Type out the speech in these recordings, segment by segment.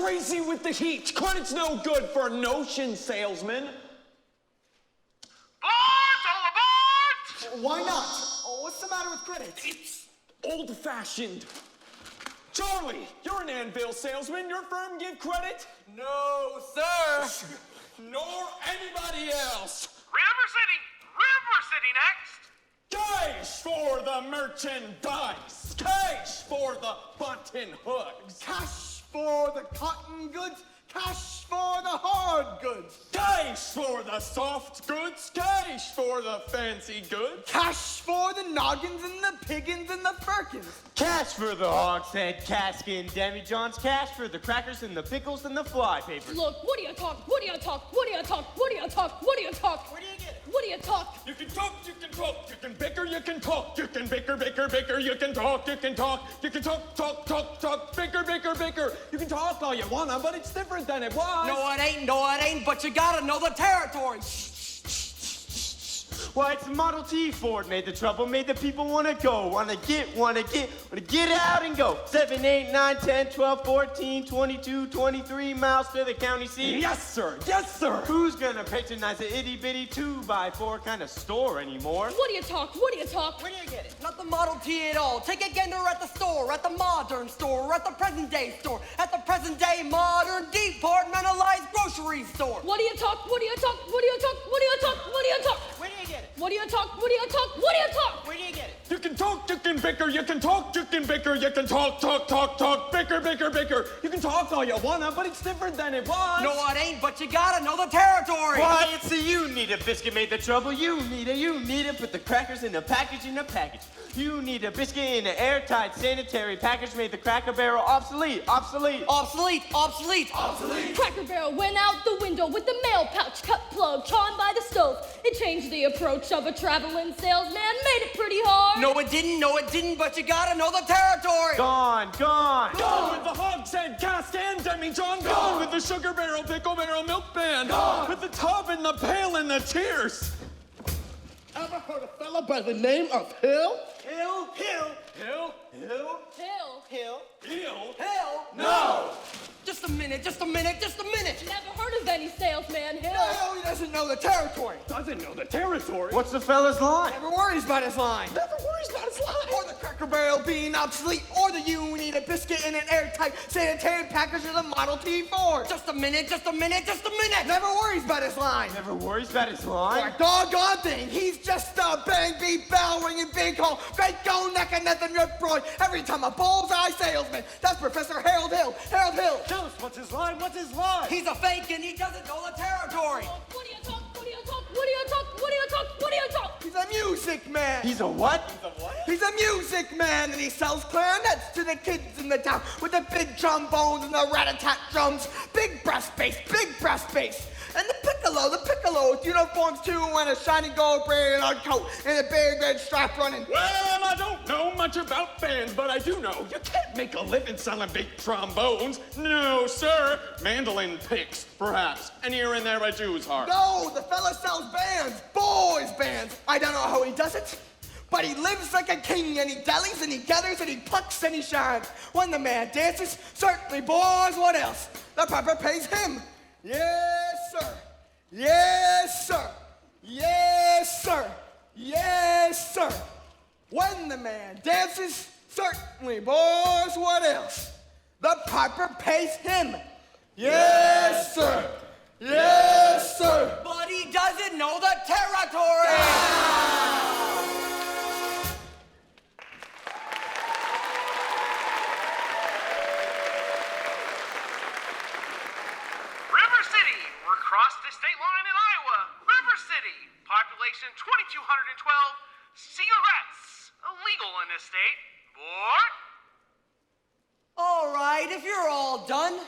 crazy with the heat. Credit's no good for a notion salesman. Boards, all aboard! Why not? Oh, what's the matter with credit? It's old-fashioned. Charlie, you're an anvil salesman. Your firm give credit? No, sir. Nor anybody else. River City next. Cash for the merchandise. Cash for the button hooks. Cash for the cotton goods. Cash for the hard goods. Cash for the soft goods. Cash for the fancy goods. Cash for the noggins and the piggins and the firkins. Cash for the hogshead, casket, and demijohns. Cash for the crackers and the pickles and the fly paper. Look, what do you talk? What do you talk? What do you talk? What do you talk? What do you talk? Where do you get it? What do you talk? You can talk, you can talk, you can bicker, you can talk, you can bicker, you can talk, you can talk, you can talk, bicker. You can talk all you wanna, but it's different than it was. No, it ain't, but you gotta know the territory. Why, it's the Model T Ford made the trouble, made the people wanna go, wanna get out and go. 7, 8, 9, 10, 12, 14, 22, 23 miles to the county seat. Yes, sir. Yes, sir. Who's gonna patronize an itty-bitty 2x4 kind of store anymore? What do you talk? What do you talk? Where do you get it? Not the Model T at all. Take a gander at the store, at the modern store, at the present day store, at the present day modern departmentalized grocery store. What do you talk? What do you talk? What do you talk? What do you talk? What do you talk? Where do you get it? What do you talk? What do you talk? What do you talk? Where do you get it? You can talk, you can bicker, you can talk, you can bicker, you can talk, bicker. You can talk all you wanna, but it's different than it was. No, it ain't, but you gotta know the territory. Why, it's the you need a biscuit made the trouble. You need it. Put the crackers in a package. You need a biscuit in an airtight sanitary package. Made the Cracker Barrel obsolete. Obsolete. Cracker Barrel went out the window with the mail pouch cut plug charmed by the stove. It changed the approach of a traveling salesman, made it pretty hard. No, it didn't, but you gotta know the territory. Gone. Gone with the hogshead, cask, and demijohn. Gone with the sugar barrel, pickle barrel, milk pan. Gone with the tub and the pail and the tears. Ever heard a fella by the name of Hill? Hill. No. Just a minute. Never heard of any salesman, Hill. No, he doesn't know the territory. Doesn't know the territory. What's the fella's line? Never worries about his line. Never worries about his life. Or the Cracker Barrel being obsolete, or the you need a biscuit in an airtight sanitary package of the Model T Ford. Just a minute. Never worries about his line. Never worries about his line. Or a doggone thing. He's just a bang beat bell ringing big hole, great go neck and nothing rip Roy. Every time a bullseye salesman. That's Professor Harold Hill. Tell us what's his line. He's a fake and he doesn't know the territory. What do you talk? What do you talk? What do you talk? What do you talk? What do you talk? He's a music man. He's a what? He's a music man and he sells clarinets to the kids in the town with the big trombones and the rat-a-tat drums. Big brass bass. And the piccolo with uniforms too and a shiny gold braid on coat and a big red stripe running. Well, I don't know much about bands, but I do know you can't make a living selling big trombones. No, sir. Mandolin picks, perhaps. And here and there a Jew's harp. No, the fella sells bands, boys bands. I don't know how he does it, but he lives like a king and he dallies and he gathers and he plucks and he shines. When the man dances, certainly boys, what else? The piper pays him. Yes, sir. When the man dances, certainly, boys, what else? The piper pays him. Yes, sir. But he doesn't know the territory. River City. We're across the state line in Iowa. River City. Population 2,212. Cigarettes. Illegal in this state. Board. All right, if you're all done,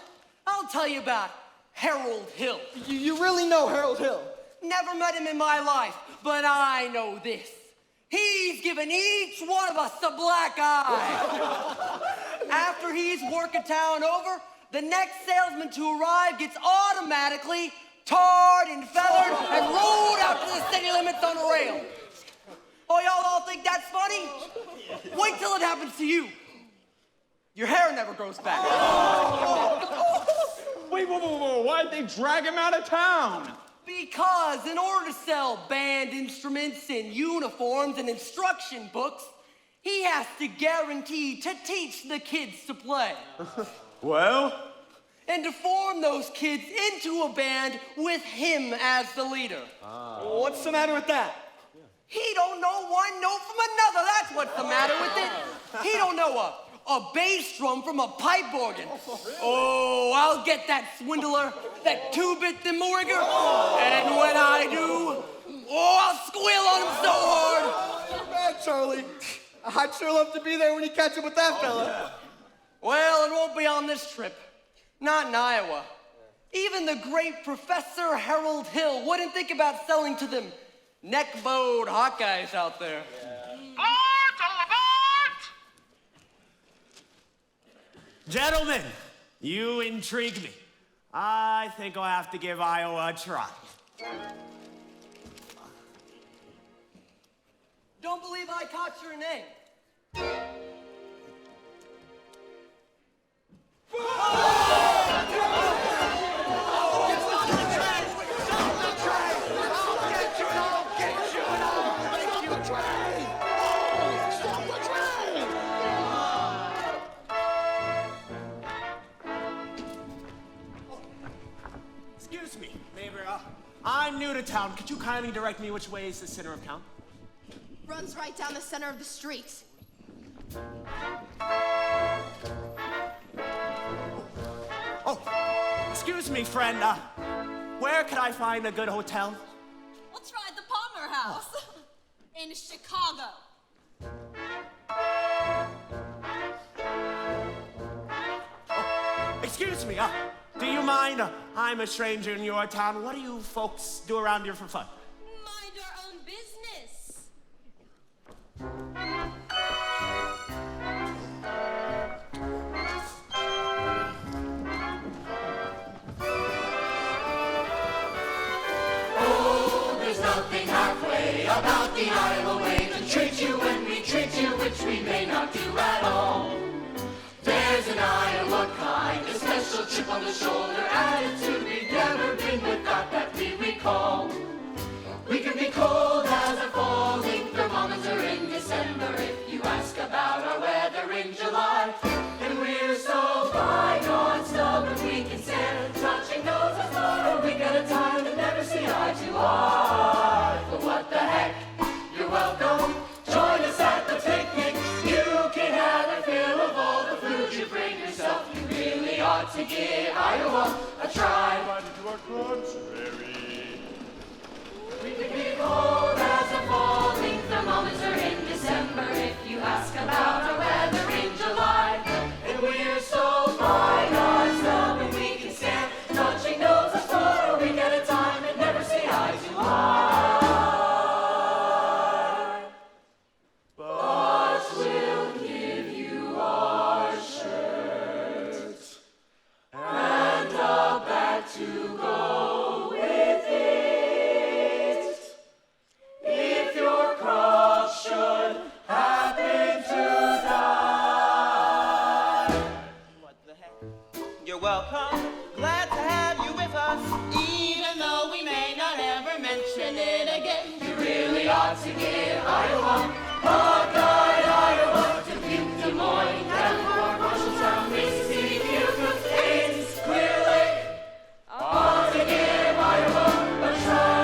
I'll tell you about Harold Hill. You really know Harold Hill? Never met him in my life, but I know this. He's given each one of us the black eye. After he's worked a town over, the next salesman to arrive gets automatically tarred and feathered and rolled out to the city limits on a rail. Oh, y'all all think that's funny? Wait till it happens to you. Your hair never grows back. Wait, whoa. Why'd they drag him out of town? Because in order to sell band instruments and uniforms and instruction books, he has to guarantee to teach the kids to play. Well? And to form those kids into a band with him as the leader. What's the matter with that? He don't know one note from another. That's what's the matter with it. He don't know a bass drum from a pipe organ. Oh, I'll get that swindler, that two-bit thimbleringer. And when I do, I'll squeal on him so hard. Too bad, Charlie. I'd sure love to be there when you catch up with that fella. Well, it won't be on this trip. Not in Iowa. Even the great Professor Harold Hill wouldn't think about selling to them neck-bowed Hawkeyes out there. Board, all aboard! Gentlemen, you intrigue me. I think I'll have to give Iowa a try. Don't believe I caught your name. Excuse me, neighbor. I'm new to town. Could you kindly direct me which way is the center of town? Runs right down the center of the street. Oh, excuse me, friend. Where could I find a good hotel? We'll try the Palmer House in Chicago. Excuse me, do you mind? I'm a stranger in your town. What do you folks do around here for fun? Mind our own business. There's nothing halfway about the Iowa way to treat you when we treat you, which we may not do at all. There's an Iowa kind, a special chip on the shoulder attitude we've never been without that we recall. We can be cold as a falling thermometer in December if you ask about our weather in July. And we're so fine on stubborn we can stand touching noses for a week at a time and never see eye to eye. But what the heck, you're welcome. Join us at the picnic. You can have a fill of all the food you bring yourself. You really ought to give Iowa a try. We can be cold as a falling thermometer in December if you ask about our weather in July. And we're so fine on stubborn we can stand touching noses for a week at a time and never see eye to eye. But we'll give you our shirt and a bag to go with it. If your cross should happen to die. What the heck? You're welcome. Glad to have you with us, even though we may not ever mention it again. You really ought to give Iowa, Hawkeye, Iowa, Dubuque, Des Moines, Davenport, Marshalltown, Mason City, Pilgrim, Ames, Clear Lake. Ought to give Iowa a try.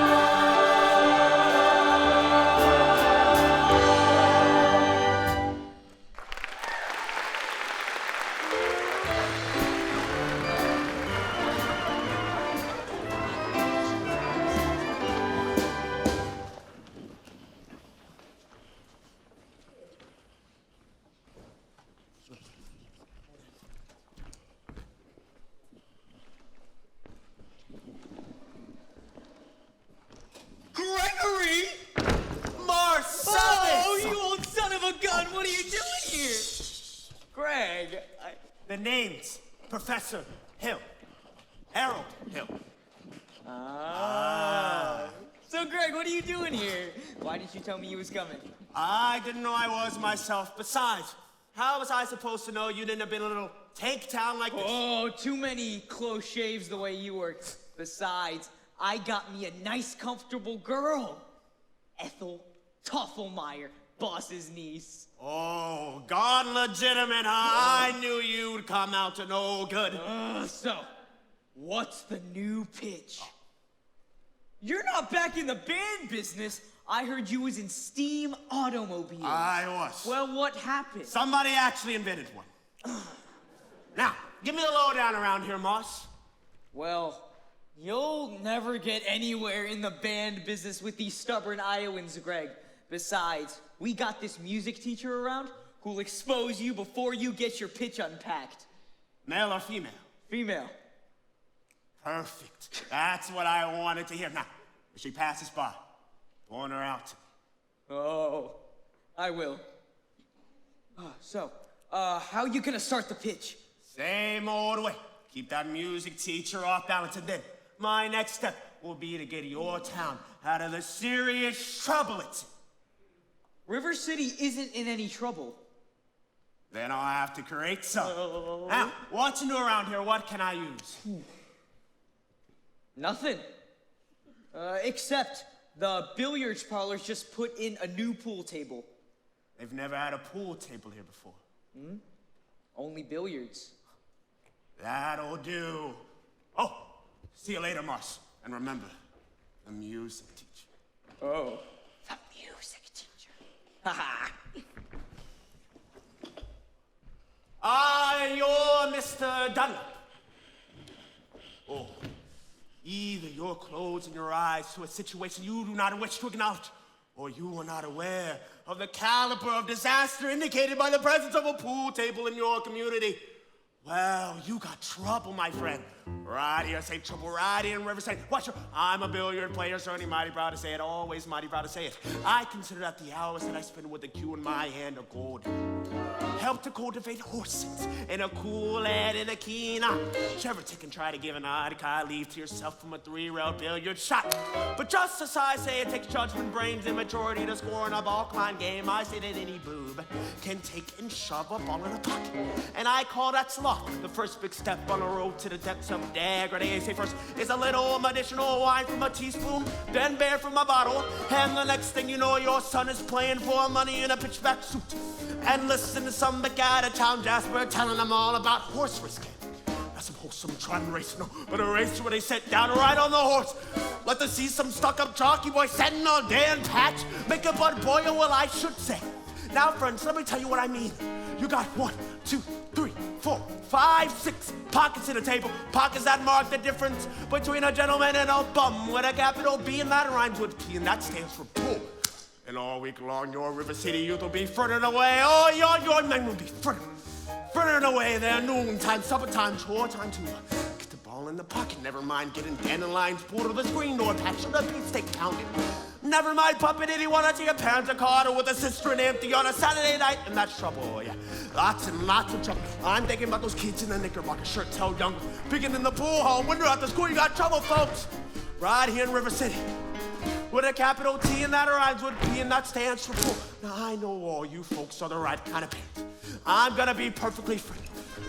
Gregory! Marcellus! Oh, you old son of a gun! What are you doing here? Greg, The name's Professor Hill. Harold Hill. So, Greg, what are you doing here? Why didn't you tell me you was coming? I didn't know I was myself. Besides, How was I supposed to know you didn't have been a little tank town like this? Oh, too many close shaves the way you were. Besides, I got me a nice, comfortable girl. Ethel Toffelmeyer, boss's niece. Oh, gone legitimate, huh? I knew you'd come out to no good. So, what's the new pitch? You're not back in the band business. I heard you was in steam automobiles. I was. Well, what happened? Somebody actually invented one. Now, give me the lowdown around here, Moss. Well, you'll never get anywhere in the band business with these stubborn Iowans, Greg. Besides, we got this music teacher around who'll expose you before you get your pitch unpacked. Male or female? Female. Perfect. That's what I wanted to hear. Now, if she passes by, point her out. Oh, I will. How you gonna start the pitch? Same old way. Keep that music teacher off balance, and then my next step will be to get your town out of the serious trouble it's in. River City isn't in any trouble. Then I'll have to create some. Now, what's new around here? What can I use? Nothing. Except the billiards parlor's just put in a new pool table. They've never had a pool table here before. Only billiards. That'll do. Oh, see you later, Mars. And remember, the music teacher. Oh. The music teacher. Haha. You're Mr. Dunlap. Oh, either your clothes and your eyes to a situation you do not wish to acknowledge, or you are not aware of the caliber of disaster indicated by the presence of a pool table in your community. Well, you got trouble, my friend. Right here, say trouble right here in Riverside. Watch your, I'm a billiard player, certainly mighty proud to say it, always mighty proud to say it. I consider that the hours that I spend with the cue in my hand are gold. Help to cultivate horses and a cool head and a keen eye. Never take and try to give an eye to Kai leave to yourself from a 3-rail billiard shot. But just as I say it takes judgment, brains, and maturity to score in a ball-climb game, I say that any boob can take and shove a ball in a pocket. And I call that sloth. The first big step on the road to the depths of degradation. Say first is a little medicinal wine from a teaspoon, then beer from a bottle, and the next thing you know, your son is playing for money in a pitchback suit. And listen to some big guy out of town, Jasper, telling them all about horse racing. That's some wholesome trotting race, no, but a race where they sit down right on the horse. Let them see some stuck-up jockey boy sitting on Dan Patch, make a blood boil, well, I should say. Now, friends, let me tell you what I mean. You got 1, 2, 3, 4, 5, 6 pockets in a table. Pockets that mark the difference between a gentleman and a bum with a capital B, and that rhymes with P, and that stands for pool. And all week long, your River City youth will be frittering away. Oh, your men will be frittering away their noontime, supper time, chore time too. Get the ball in the pocket, never mind getting dandelions pulled to the screen door patch or the beefsteak pounded. Never mind pumping anyone to your parents a car with a cistern empty on a Saturday night, and that's trouble, yeah. Lots and lots of trouble. I'm thinking about those kids in the knickerbocker shirt, tell young, picking in the pool hall, window after school, you got trouble, folks. Right here in River City. With a capital T and that rhymes with P and that stands for pool. Now I know all you folks are the right kind of parents. I'm gonna be perfectly friendly.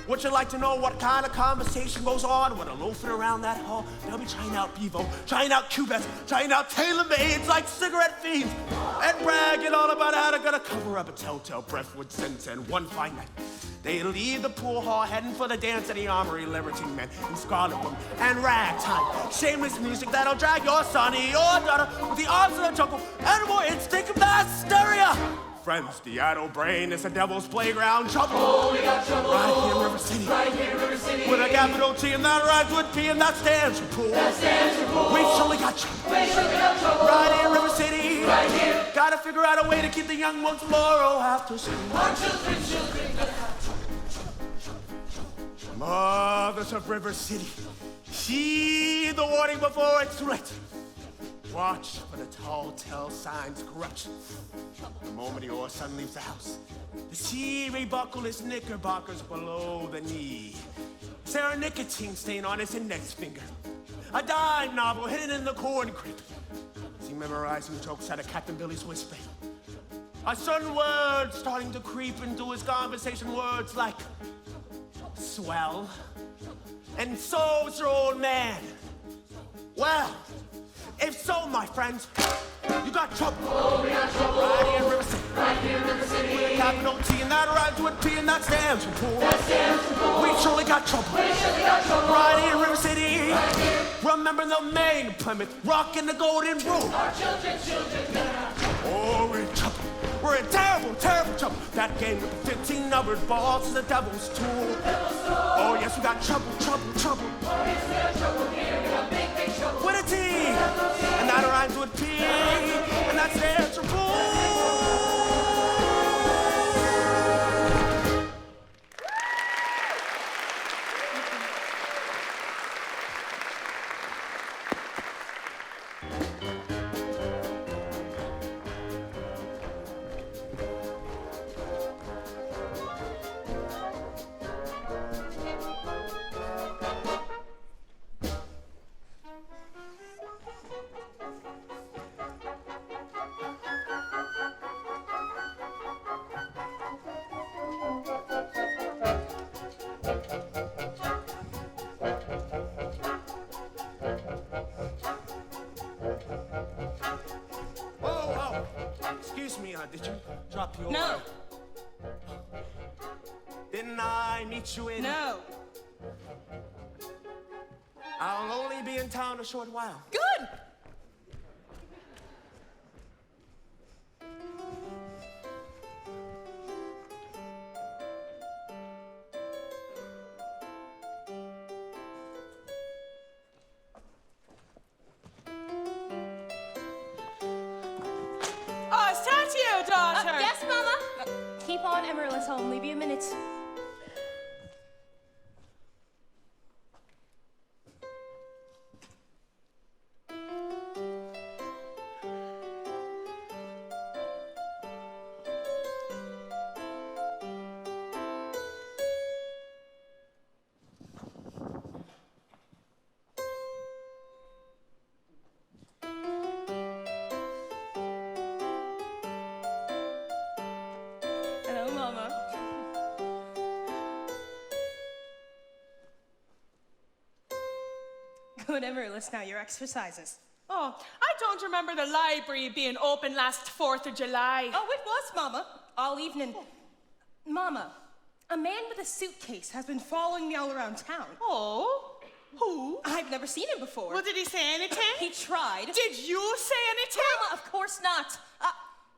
Would you like to know what kind of conversation goes on when I'm loafing around that hall? They'll be trying out Bevo, trying out cubettes, trying out tailor-mades like cigarette fiends, and bragging all about how they're gonna cover up a telltale breath with sense. And one fine night, they leave the pool hall heading for the dance at the Armory, Libertine Men in scarlet women and ragtime. Shameless music that'll drag your son or your daughter with the arms of the jungle and more instinct of the hysteria. Friends, the idle brain is the devil's playground. Trouble. Oh, we got trouble. Right here in River City. Right here in River City. With a capital T and that rhymes with P and that stands for pool. That stands for pool. We surely got trouble. We surely got trouble. Right here in River City. Right here. Gotta figure out a way to keep the young ones tomorrow after school. Our children gonna have trouble. Mothers of River City, heed the warning before it's too late. Watch for the tall tale signs of corruption. The moment your son leaves the house, the see rebuckle his knickerbockers below the knee. Is there a nicotine stain on his index finger? A dime novel hidden in the corn crib? Is he memorizing jokes out of Captain Billy's whisper? A certain word starting to creep into his conversation, words like swell. And so's your old man. Well, if so, my friends, you got trouble. Oh, we got trouble. Right here in River City. Right here in River City. With a capital T and that rhymes with P and that stands for pool. That stands for pool. We surely got trouble. We surely got trouble. Right here in River City. Right here. Remember the Maine Plymouth, rockin' the golden rule. Our children gonna have trouble. Oh, we're in trouble. We're in terrible, terrible trouble. That game with the 15 numbered balls is the devil's tool. Oh, yes, we got trouble, trouble, trouble. Oh, yes, we got trouble here. We got big, big trouble. With a T, and that rhymes with P, and that stands for pool. Excuse me, did you drop your... No. Didn't I meet you in... No. I'll only be in town a short while. Good. Oh, is that you, daughter? Yes, Mama. Keep on, Emerald. I'll only be a minute. Hello, Mama. Good, Emerald. Now your exercises. Oh, I don't remember the library being open last 4th of July. Oh, it was, Mama. All evening. Mama, a man with a suitcase has been following me all around town. Oh? Who? I've never seen him before. Well, did he say anything? He tried. Did you say anything? Mama, of course not.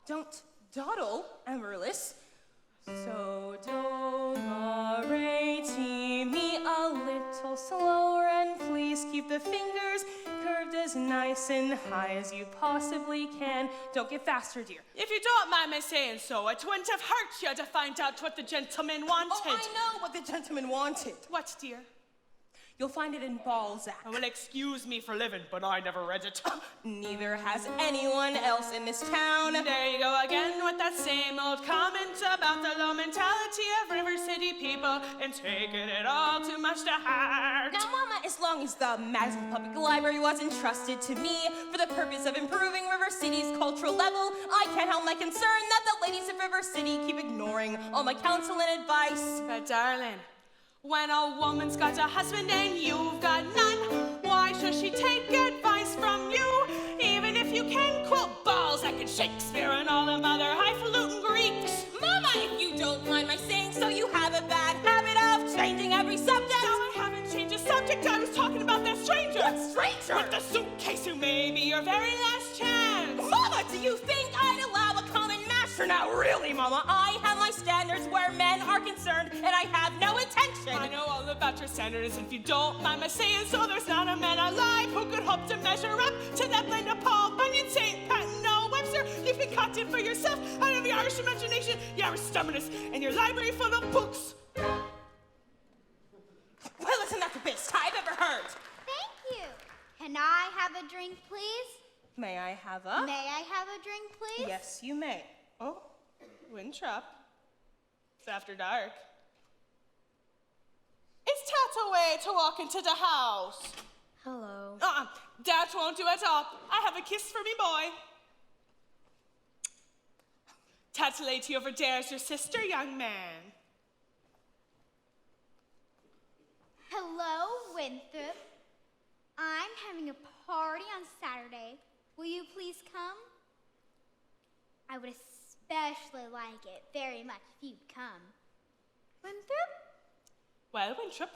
Don't dawdle, Amaryllis. So don't rate me a little slower, and please keep the fingers curved as nice and high as you possibly can. Don't get faster, dear. If you don't mind my saying so, it wouldn't have hurt you to find out what the gentleman wanted. Oh, I know what the gentleman wanted. What, dear? You'll find it in Balzac. Oh, well, excuse me for living, but I never read it. Neither has anyone else in this town. There you go again with that same old comment about the low mentality of River City people and taking it all too much to heart. Now, Mama, as long as the Madison Public Library was entrusted to me for the purpose of improving River City's cultural level, I can't help my concern that the ladies of River City keep ignoring all my counsel and advice. But darling, when a woman's got a husband and you've got none, why should she take advice from you? Even if you can quote Balzac and Shakespeare and all them other highfalutin Greeks. Mama, if you don't mind my saying so, you have a bad habit of changing every subject. No, I haven't changed the subject. I was talking about that stranger. What stranger? With the suitcase who may be your very last chance. Mama, do you think I'd allow a common master? Now, really, Mama, I have my standards where men are concerned, and I have no intention. I know all about your standards, and if you don't mind my saying so, there's not a man alive who could hope to measure up to that blend of Paul Bunyan, St. Pat, and Noel Webster. You've concocted for yourself out of the Irish imagination, your stubbornness, and your library full of books. Well, isn't that the best I've ever heard? Thank you. Can I have a drink, please? May I have a? May I have a drink, please? Yes, you may. Oh, Winthrop. It's after dark. Is Tat away to walk into the house? Hello. That won't do at all. I have a kiss for me boy. That lady over there is your sister, young man. Hello, Winthrop. I'm having a party on Saturday. Will you please come? I would especially like it very much if you'd come. Winthrop? Well, Winthrop,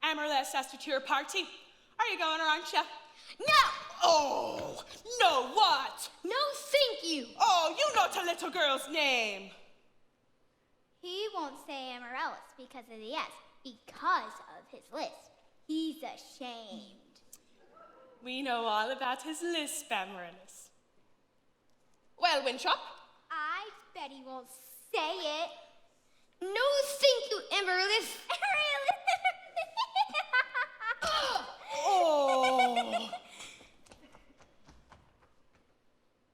Amaryllis asked you to your party. Are you going or aren't you? No! Oh, no what? No, thank you. Oh, you know the little girl's name. He won't say Amaryllis because of the S, because of his lisp. He's ashamed. We know all about his lisp, Amaryllis. Well, Winthrop? I bet he won't say it. No, thank you, Amaryllis. Oh.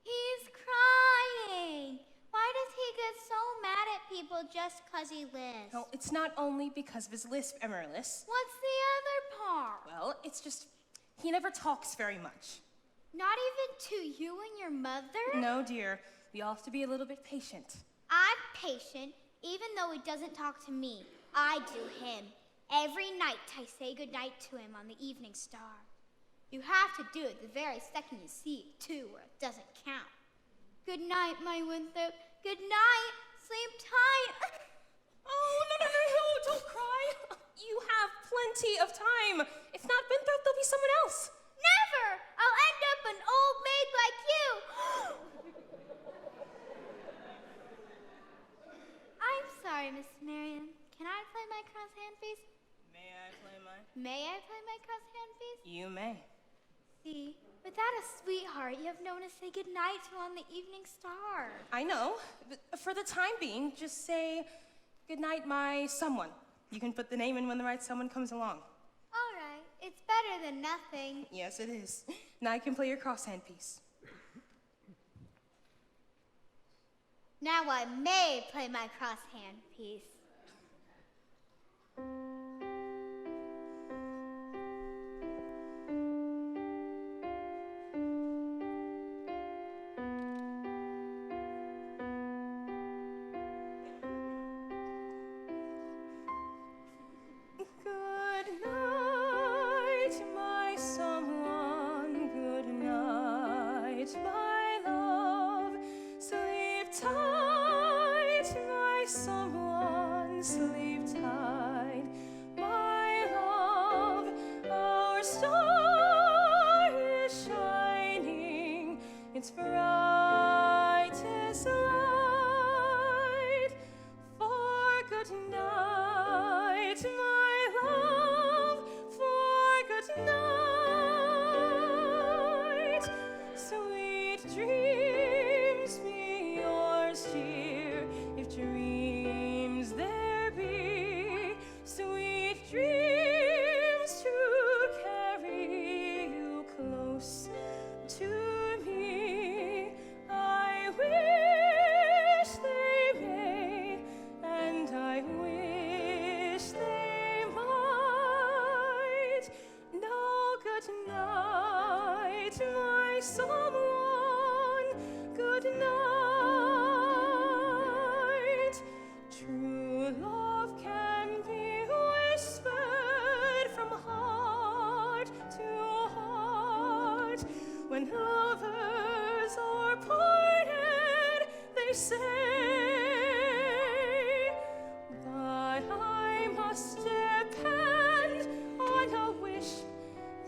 He's crying. Why does he get so mad at people just 'cause he lisps? No, it's not only because of his lisp, Amaryllis. What's the other part? Well, it's just he never talks very much. Not even to you and your mother? No, dear. We all have to be a little bit patient. I'm patient, even though he doesn't talk to me. I do him. Every night I say goodnight to him on the evening star. You have to do it the very second you see it, too, or it doesn't count. Good night, my Winthrop. Good night. Sleep tight. Oh, no, don't cry. You have plenty of time. If not Winthrop, there'll be someone else. Never! I'll end up an old maid like you. I'm sorry, Miss Marion. Can I play my cross-hand piece? May I play mine? May I play my cross-hand piece? You may. See, without a sweetheart, you have no one to say goodnight to on the evening star. I know, but for the time being, just say goodnight, my someone. You can put the name in when the right someone comes along. All right, it's better than nothing. Yes, it is. Now I can play your crosshand piece. Now I may play my crosshand piece. Good night, my someone. Good night, my love. Sleep tight, my someone. Sleep tight, my love. Our star is shining, its brightest light. For good night, my love. For good night. Sweet dreams be yours, dear, if dreams there be. Sweet dreams to carry you close to me. I wish they may, and I wish they might. Now good night, my someone. Good night. True love can be whispered from heart to heart. When lovers are parted, they say, but I must depend on a wish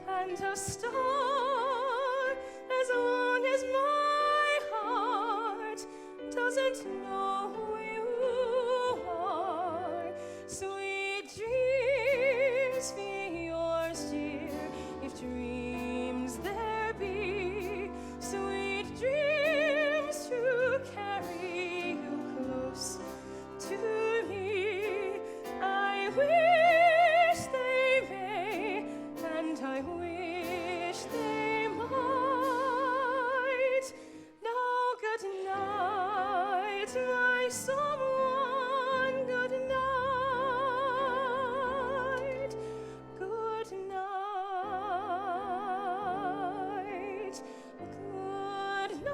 and a star, as long as my heart doesn't know who you are. Sweet dreams be yours, dear, if dreams there be. Sweet dreams to carry you close to me. I wish they may, and I wish they might. Now good night, my someone. Good night. Good night. Good night.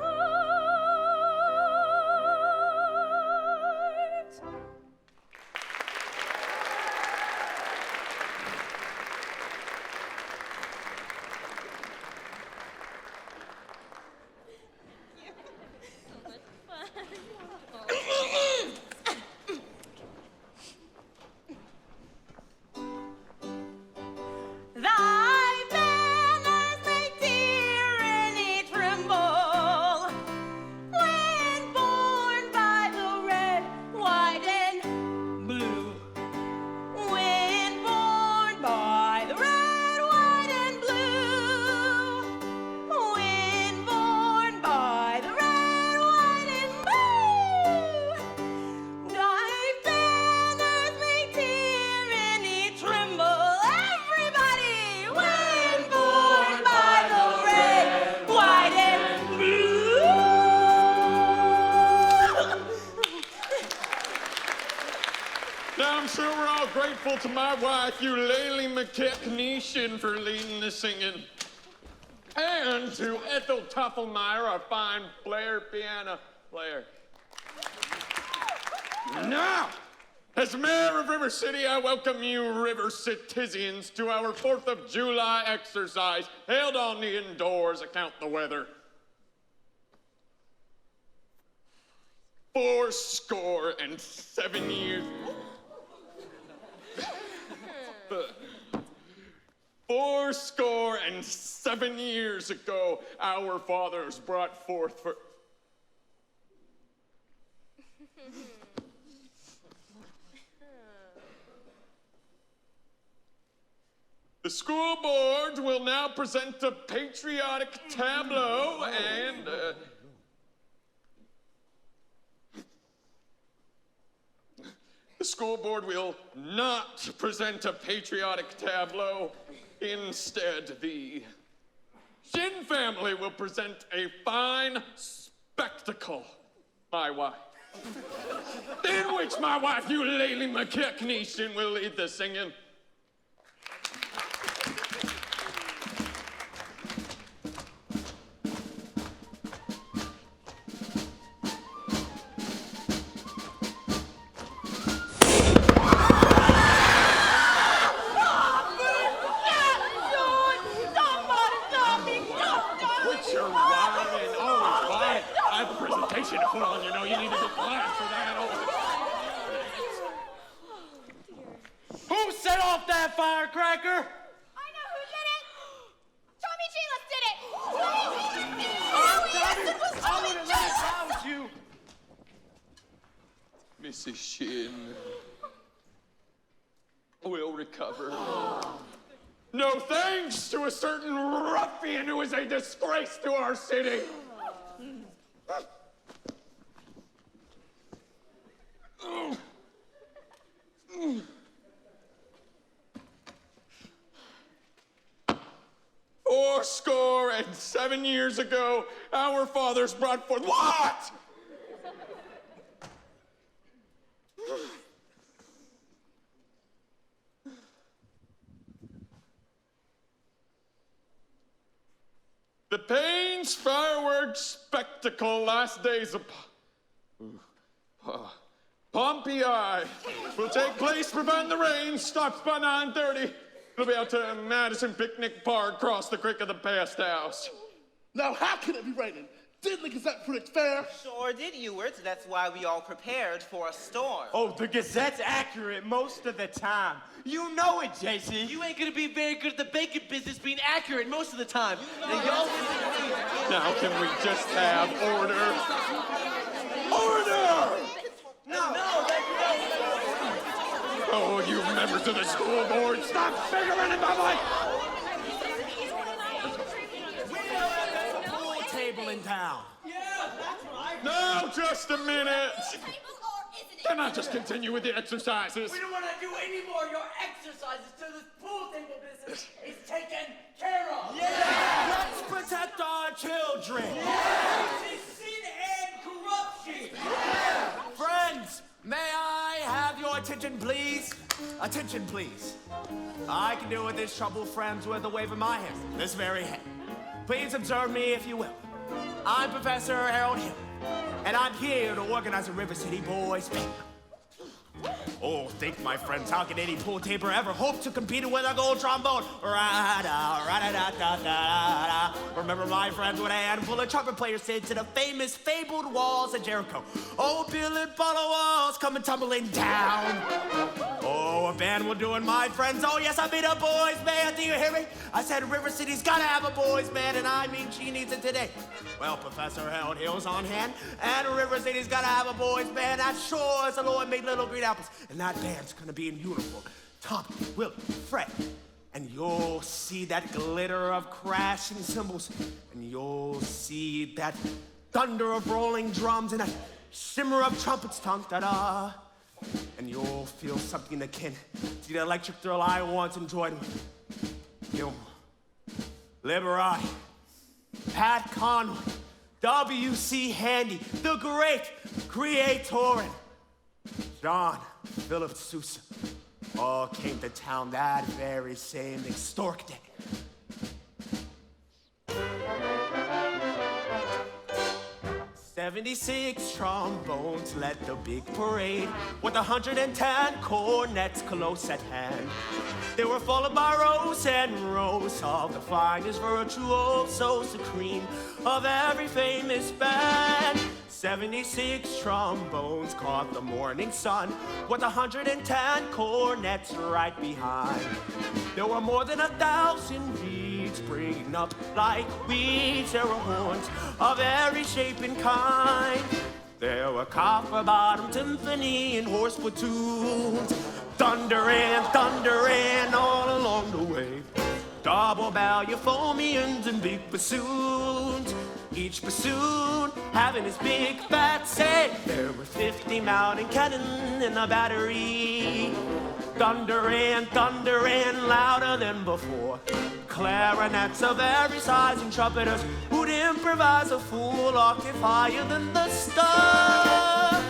we're all grateful to my wife, Eulalie McKechnishin, for leading the singing. And to Ethel Tuffelmeyer, our fine Blair piano player. Now, as mayor of River City, I welcome you River Citizens to our 4th of July exercise held on the indoors account the weather. fourscore and 7 years. fourscore and 7 years ago, our fathers brought forth for. The school board will now present a patriotic tableau and. The school board will not present a patriotic tableau. Instead, the Shin family will present a fine spectacle, my wife, in which my wife, Eulalie McKechnishin, will lead the singing. Who set off that firecracker? I know who did it! Tommy Chelis did it! Oh, yes, it was I Tommy wouldn't let it Chelis! out you. Mrs. Shin will recover. No thanks to a certain ruffian who is a disgrace to our city. Fourscore and 7 years ago, our fathers brought forth. What? The Payne's fireworks spectacle last days of Pompeii will take place, prevent the rain, stops by 9:30. It'll be out to Madison Picnic Park, across the creek of the past house. Now, how can it be raining? Didn't the Gazette predict fair? Sure did, Ewart. That's why we all prepared for a storm. Oh, the Gazette's accurate most of the time. You know it, JC. You ain't gonna be very good at the bacon business being accurate most of the time. Now can we just have order? Order! No. Oh, you members of the school board, stop figuring in my life! Pool table in town. No, just a minute. Can I just continue with the exercises? We don't want to do any more of your exercises till this pool table business is taken care of. Let's protect our children. This is sin and corruption. Friends, may I have your attention, please? Attention, please. I can deal with this trouble, friends, with a wave of my hand. This very hand. Please observe me, if you will. I'm Professor Harold Hill, and I'm here to organize a River City Boys Band. Oh, think, my friends, how can any pool table ever hope to compete with a gold trombone? Ra-da-ra-da-da-da-da-da. Remember, my friends, when a handful of trumpet players sit to the famous fabled walls of Jericho. Oh, billet bottle walls coming tumbling down. Oh, a band will do it, my friends. Oh, yes, I mean a boys band. Do you hear me? I said River City's gotta have a boys band, and I mean she needs it today. Well, Professor Harold Hill's on hand, and River City's gotta have a boys band. That sure as the Lord made little green apples. And that band's gonna be in uniform. Tommy, Willie, Fred. And you'll see that glitter of crashing cymbals. And you'll see that thunder of rolling drums and that shimmer of trumpets, tonk-da-da. And you'll feel something akin to the electric thrill I once enjoyed with Gilmore, Liberati, Pat Conway, W.C. Handy, the great creator, and John Philip Sousa. all came to town that very same historic day. "76 trombones led the big parade, with 110 cornets close at hand. They were followed by rows and rows of the finest virtuosos, the cream of every famous band. 76 trombones caught the morning sun, with 110 cornets right behind. There were more than 1,000 reeds springing up like weeds. There were horns of every shape and kind. There were copper-bottomed timpani and horse platoons, thundering all along the way. Double bell euphoniums and big bassoons, each bassoon having his big fat say. There were 50 mountain cannon in the battery, thundering louder than before. Clarinets of every size and trumpeters who'd improvise a full octave higher than the stars.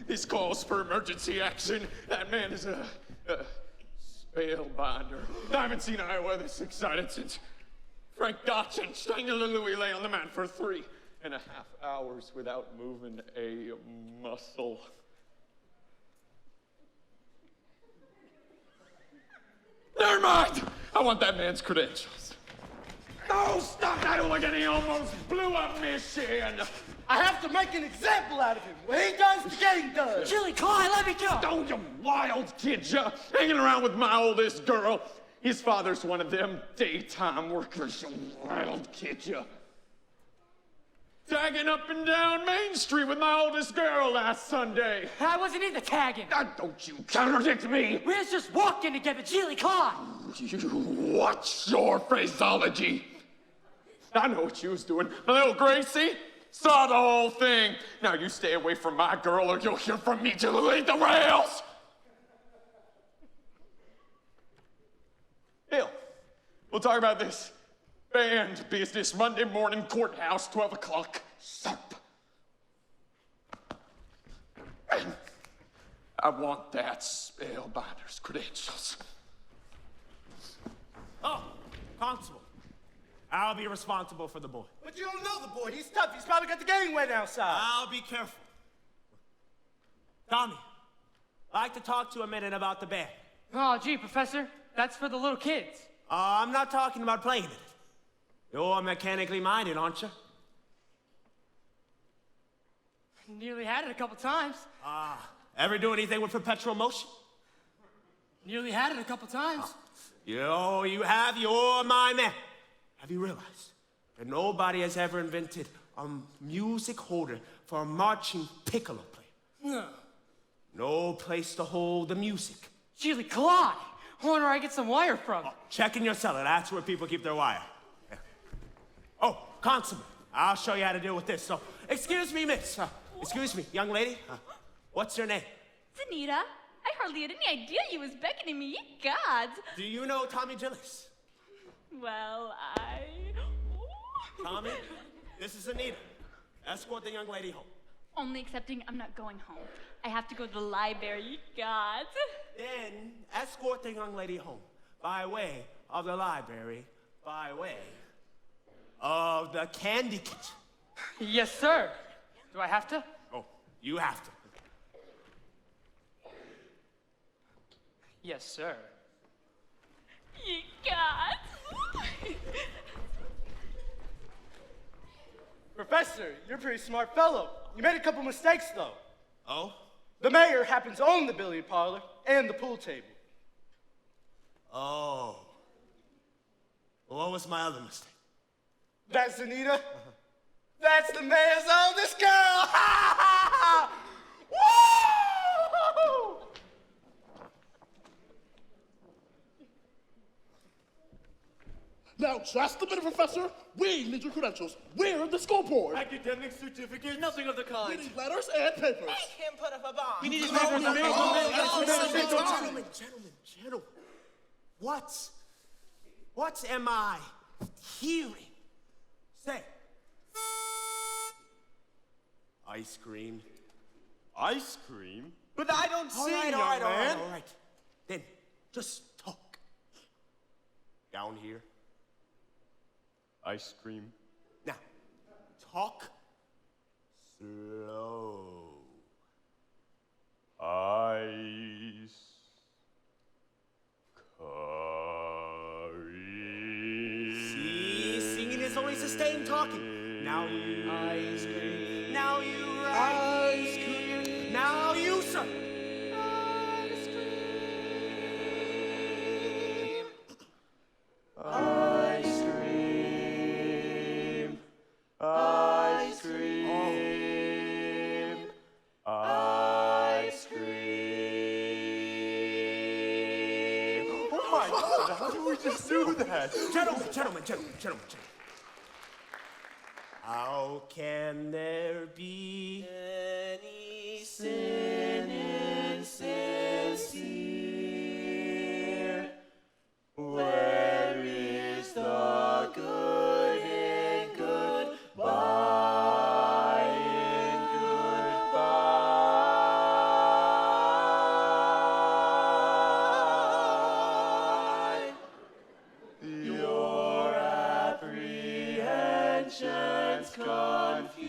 This calls for emergency action. That man is a spellbinder. I haven't seen Iowa this excited since Frank Dodson strangled a Louis lay on the man for 3 and a half hours without moving a muscle. Never mind! I want that man's credentials. No, stop that hooligan! He almost blew up my shin! I have to make an example out of him. When he does, the gang does. Chili Clyde, let me go! Oh, you wild kid, you hanging around with my oldest girl. His father's one of them daytime workers, you wild kid, you. Tagging up and down Main Street with my oldest girl last Sunday. I wasn't in the tagging. Don't you contradict me. We was just walking together, Chili Clyde. What's your phraseology? I know what you was doing. My little Gracie saw the whole thing. Now you stay away from my girl or you'll hear from me till you eat the rails. Hill, we'll talk about this. Band business, Monday morning, courthouse, 12 o'clock, sharp. I want that spellbinder's credentials. Oh, Constable. I'll be responsible for the boy. But you don't know the boy. He's tough. He's probably got the gang waiting outside. I'll be careful. Tommy, I'd like to talk to you a minute about the band. Oh, gee, Professor, that's for the little kids. I'm not talking about playing it. You're mechanically minded, aren't you? Nearly had it a couple times. Ever do anything with perpetual motion? Nearly had it a couple times. You have. You're my man. Have you realized that nobody has ever invented a music holder for a marching piccolo player? No. No place to hold the music. Chili Clyde. I wonder where I get some wire from. Check in your cellar. That's where people keep their wire. Yeah. Oh, Constable. I'll show you how to deal with this. So, excuse me, miss. Excuse me, young lady. What's your name? Zanita, I hardly had any idea you was beckoning me. Ye gods. Do you know Tommy Gillis? Well, Tommy, this is Anita. Escort the young lady home. Only accepting I'm not going home. I have to go to the library. Ye gods. Then escort the young lady home by way of the library, by way of the candy kitchen. Yes, sir. Do I have to? Oh, you have to. Yes, sir. Ye gods. Professor, you're a pretty smart fellow. You made a couple mistakes, though. Oh? The mayor happens to own the billiard parlor and the pool table. Oh. Well, what was my other mistake? That's Anita. That's the mayor's oldest girl. Woo! Now, just a minute, Professor. We need your credentials. We're the school board. Academic certificate? Nothing of the We kind. need letters and papers. Make him put up a bond. We need his Gentlemen. What am I hearing? Say. Ice cream. Ice cream? But I don't see All young right. man. Then just talk. Down here. Ice cream? Now, talk slow. Ice cream. See, singing is only sustained talking. Now you. Ice cream. Now you right. Ice cream. Now you, sir. Ice cream. Ice cream. Ice cream. Oh my God, how did we just do that? Gentlemen. How can there be any sin insincere? Where is the good in goodbye in goodbye? Your apprehensions confuse.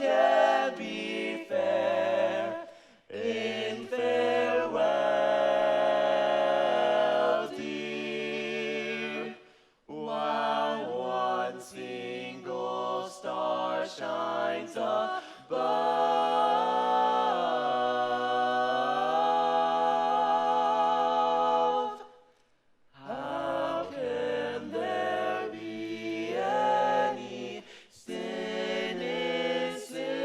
can be fair in farewell, dear, while one single star shines above. How can there be any sin insincere?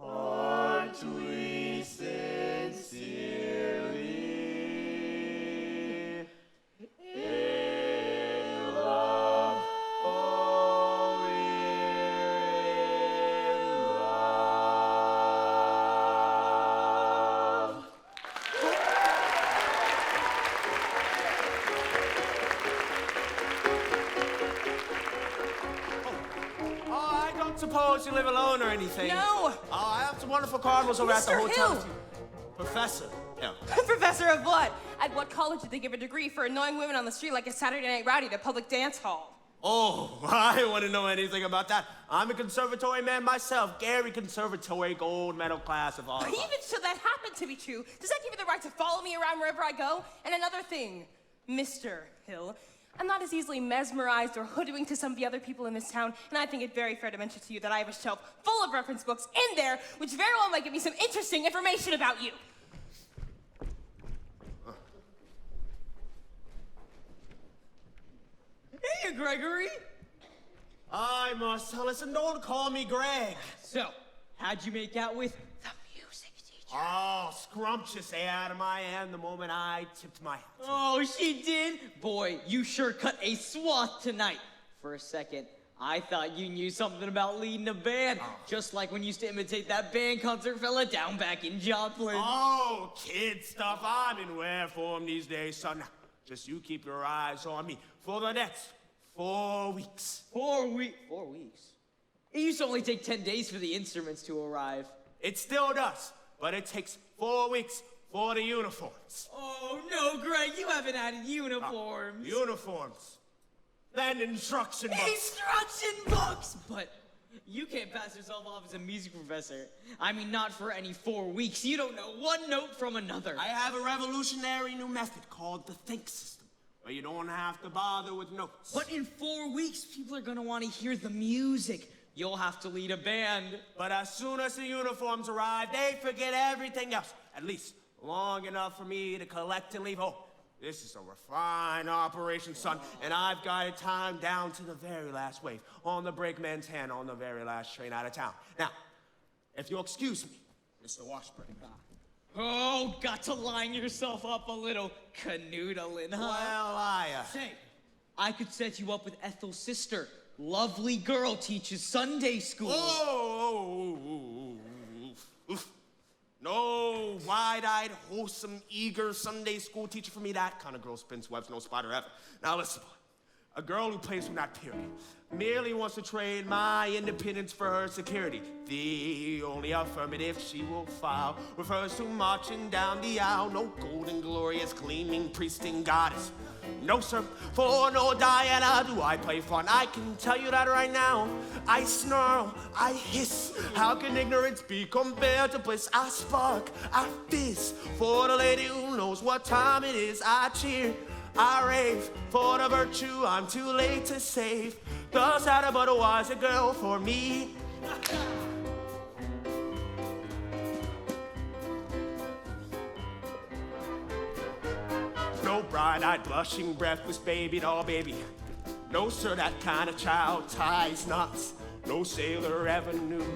Aren't we sincerely in love? Oh, we're in love. Oh, I don't suppose you live alone or anything. No. Oh, I have some wonderful caramels over at the Mr. hotel. Hill. Professor Hill. Professor of what? At what college did they give a degree for annoying women on the street like a Saturday Night Rowdy at a public dance hall? Oh, I wouldn't know anything about that. I'm a conservatory man myself. Gary Conservatory, gold medal class of all. Even should that happen to be true, does that give you the right to follow me around wherever I go? And another thing, Mr. Hill, I'm not as easily mesmerized or hoodwinked as some of the other people in this town, and I think it very fair to mention to you that I have a shelf full of reference books in there, which very well might give me some interesting information about you. Hey, Gregory. Hi, Marcellus, and don't call me Greg. So, how'd you make out with the music teacher? Oh, scrumptious out of my hand the moment I tipped my hat. Oh, she did? Boy, you sure cut a swath tonight. For a second, I thought you knew something about leading a band, just like when you used to imitate that band concert fella down back in Joplin. Oh, kid stuff. I'm in rare form these days, son. Now, just you keep your eyes on me for the next 4 weeks. 4 weeks? It used to only take 10 days for the instruments to arrive. It still does, but it takes 4 weeks for the uniforms. Oh, no, Greg, you haven't added uniforms. Uniforms. Then instruction books. Instruction books! But you can't pass yourself off as a music professor. I mean, not for any 4 weeks. You don't know one note from another. I have a revolutionary new method called the think system, where you don't have to bother with notes. But in 4 weeks, people are gonna want to hear the music. You'll have to lead a band. But as soon as the uniforms arrive, they forget everything else. At least long enough for me to collect and leave home. This is a refined operation, son, and I've got it timed down to the very last wave, on the brakeman's hand, on the very last train out of town. Now, if you'll excuse me, Mr. Washburn. Oh, got to line yourself up a little, canoodling, huh? Well, Say, I could set you up with Ethel's sister. Lovely girl, teaches Sunday school. Oof. No wide-eyed, wholesome, eager Sunday school teacher for me. That kind of girl spins webs no spider ever. Now listen, boy. A girl who plays from that period merely wants to trade my independence for her security. The only affirmative she will file refers to marching down the aisle. No golden, glorious, gleaming, priesting goddess. No, sir, for no Diana do I play fun. I can tell you that right now. I snarl, I hiss. How can ignorance be compared to bliss? I spark, I fizz. For the lady who knows what time it is, I cheer, I rave. For the virtue I'm too late to save. The sadder but a wiser girl for me. No bright-eyed, blushing, breathless baby doll baby. No, sir, that kind of child ties knots. No sailor ever knew.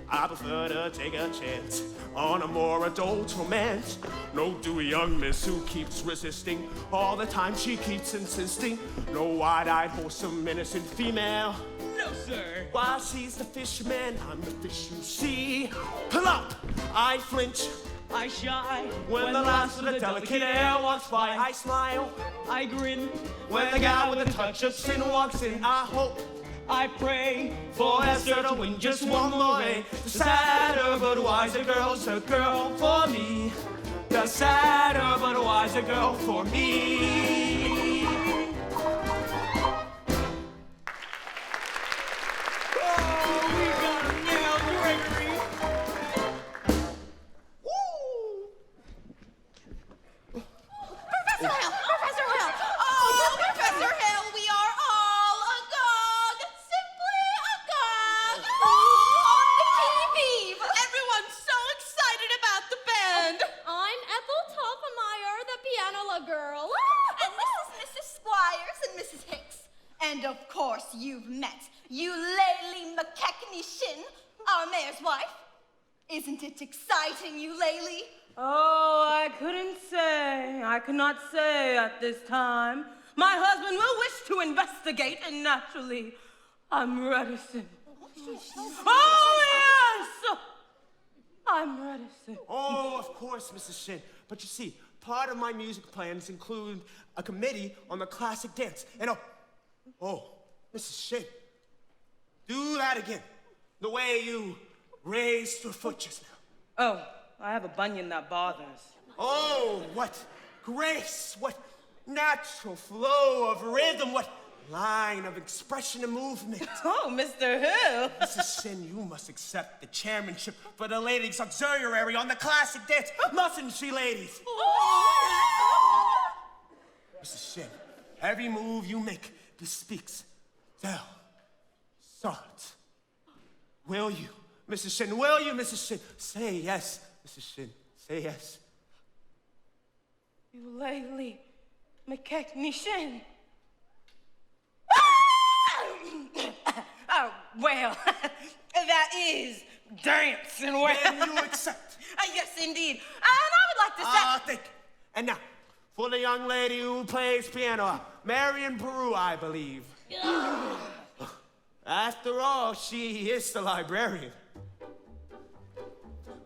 I prefer to take a chance on a more adult romance. No dewy young miss who keeps resisting. All the time she keeps insisting. No wide-eyed, wholesome, innocent female. No, sir. While she's the fisherman, I'm the fish you see. Pull up, I flinch. I shy. When the last of the delicate air walks by, I smile. I grin. When the guy with a touch of sin walks in, I hope. I pray for Esther to win just one more day. The sadder but wiser girl's a girl for me. The sadder but wiser girl for me. And of course you've met Eulalie McKechnie-Shin, our mayor's wife. Isn't it exciting, Eulalie? Oh, I couldn't say. I cannot say at this time. My husband will wish to investigate, and naturally, I'm reticent. Oh, yes! I'm reticent. Oh, of course, Mrs. Shin. But you see, part of my music plans include a committee on the classic dance. And Mrs. Shin, do that again. The way you raised your foot just now. Oh, I have a bunion that bothers. Oh, what grace, what natural flow of rhythm, what line of expression and movement. Oh, Mr. Hill. Mrs. Shin, you must accept the chairmanship for the ladies' auxiliary on the classic dance, mustn't she, ladies? Mrs. Shin, every move you make bespeaks thou sort. Will you, Mrs. Shin, will you, Mrs. Shin? Say yes, Mrs. Shin, say yes. Eulalie McKechnie-Shin. Oh, well, that is dancing well. Then you accept. Yes, indeed. And I would like to say... Think. And now, for the young lady who plays piano, Marion Peru, I believe. After all, she is the librarian.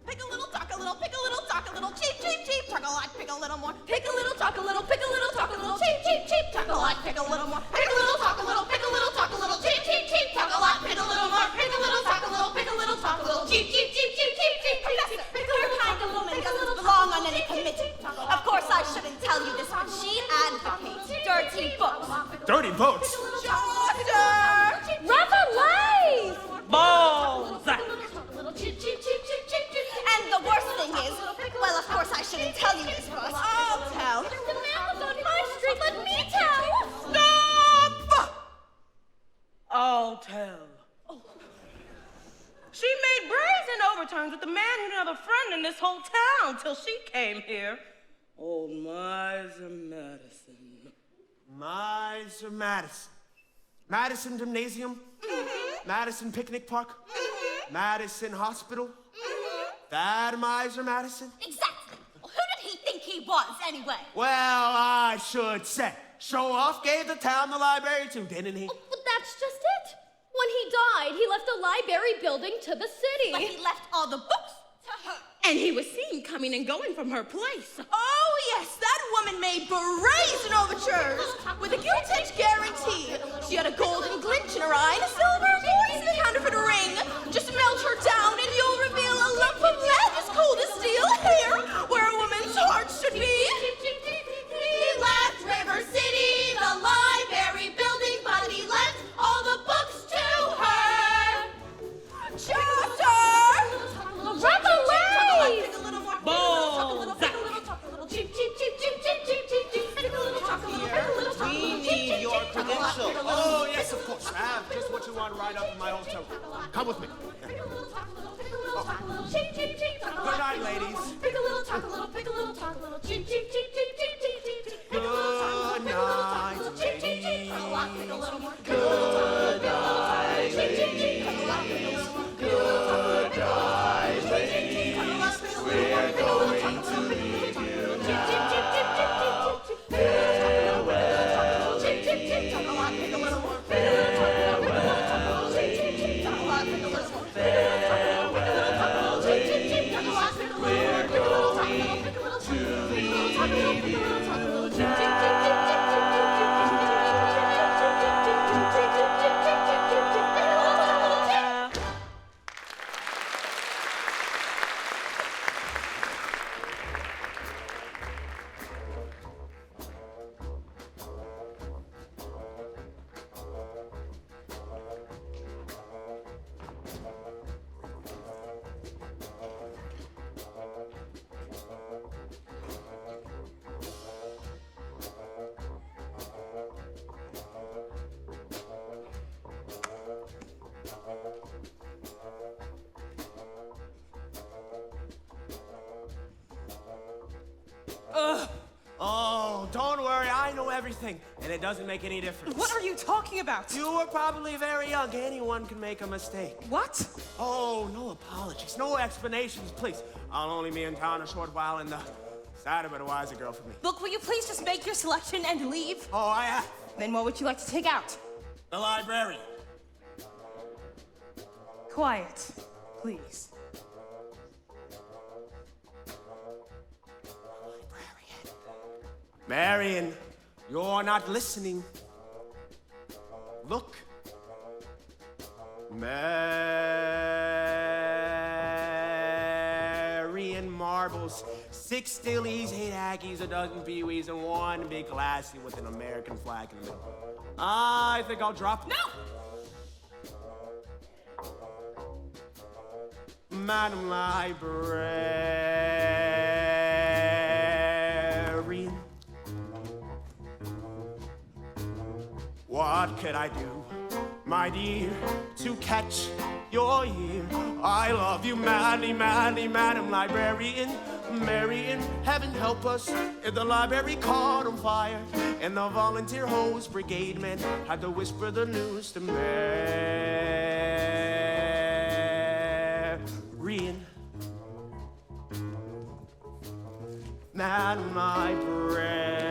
Pick a little, talk a little, pick a little, talk a little, cheep, cheep, cheep, talk a lot, pick a little more. Pick a little, talk a little, pick a little, talk a little, cheep, cheep, cheep, talk a lot, pick a little more. Pick a little, talk a little, pick a little, talk a little, cheep, cheep, cheep, talk a lot, pick a little more. Pick a little, talk a little, pick a little, talk a little, cheep, cheep, cheep, cheep, cheep, cheep. Professor, your kind of woman doesn't belong on any committee. Of course, I shouldn't tell you this, but she advocates dirty books. Dirty books? Doctor! Revelate! Balzac! And the worst thing is, well, of course I shouldn't tell you this, but I'll tell. The man was on my street, let me tell. Stop! I'll tell. She made brazen overturns with the man who didn't have a friend in this whole town till she came here. Old Miser Madison. Miser Madison. Madison Gymnasium? Mm-hmm. Madison Picnic Park? Mm-hmm. Madison Hospital? Mm-hmm. That Miser Madison? Exactly. Who did he think he was, anyway? Well, I should say. Show off gave the town the library too, didn't he? Oh, but that's just it. When he died, he left the library building to the city. But he left all the books to her. And he was seen coming and going from her place. Oh, yes, that woman made brazen overtures with a gilt-edged guarantee. She had a golden glint in her eye and a silver voice and a counterfeit ring. Just melt her down and you'll reveal a lump of lead as cold as steel here, where a woman's heart should be. He left River City, the library building, but he left all the books to her. Chaucer! Revelate! Balzac! We need your credentials. Oh, yes, of course. I have just what you want right up in my hotel room. Come with me. Good night, ladies. Pick a little, talk a little, pick a little, talk a little, cheep, cheep, cheep, cheep, cheep, cheep, cheep, cheep. Good night, ladies. Good night, ladies. Good night, ladies. We're going to leave you now. Farewell, ladies. Farewell, ladies. Farewell. everything, and it doesn't make any difference. What are you talking about? You were probably very young. Anyone can make a mistake. What? Oh, no apologies, no explanations, please. I'll only be in town a short while, and Sada, but a wiser girl for me. Look, will you please just make your selection and leave? Oh, I have. Then what would you like to take out? The library. Quiet, please. Marion, you're not listening. Look. Marion marbles. 6 stillies, 8 Aggies, a dozen peewees, and 1 big lassie with an American flag in the middle. I think I'll drop. No! Madam Librarian. What could I do, my dear, to catch your ear? I love you madly, madly, Madam Librarian. Marion, heaven help us if the library caught on fire and the volunteer hose brigade men had to whisper the news to Marion. Madam Librarian.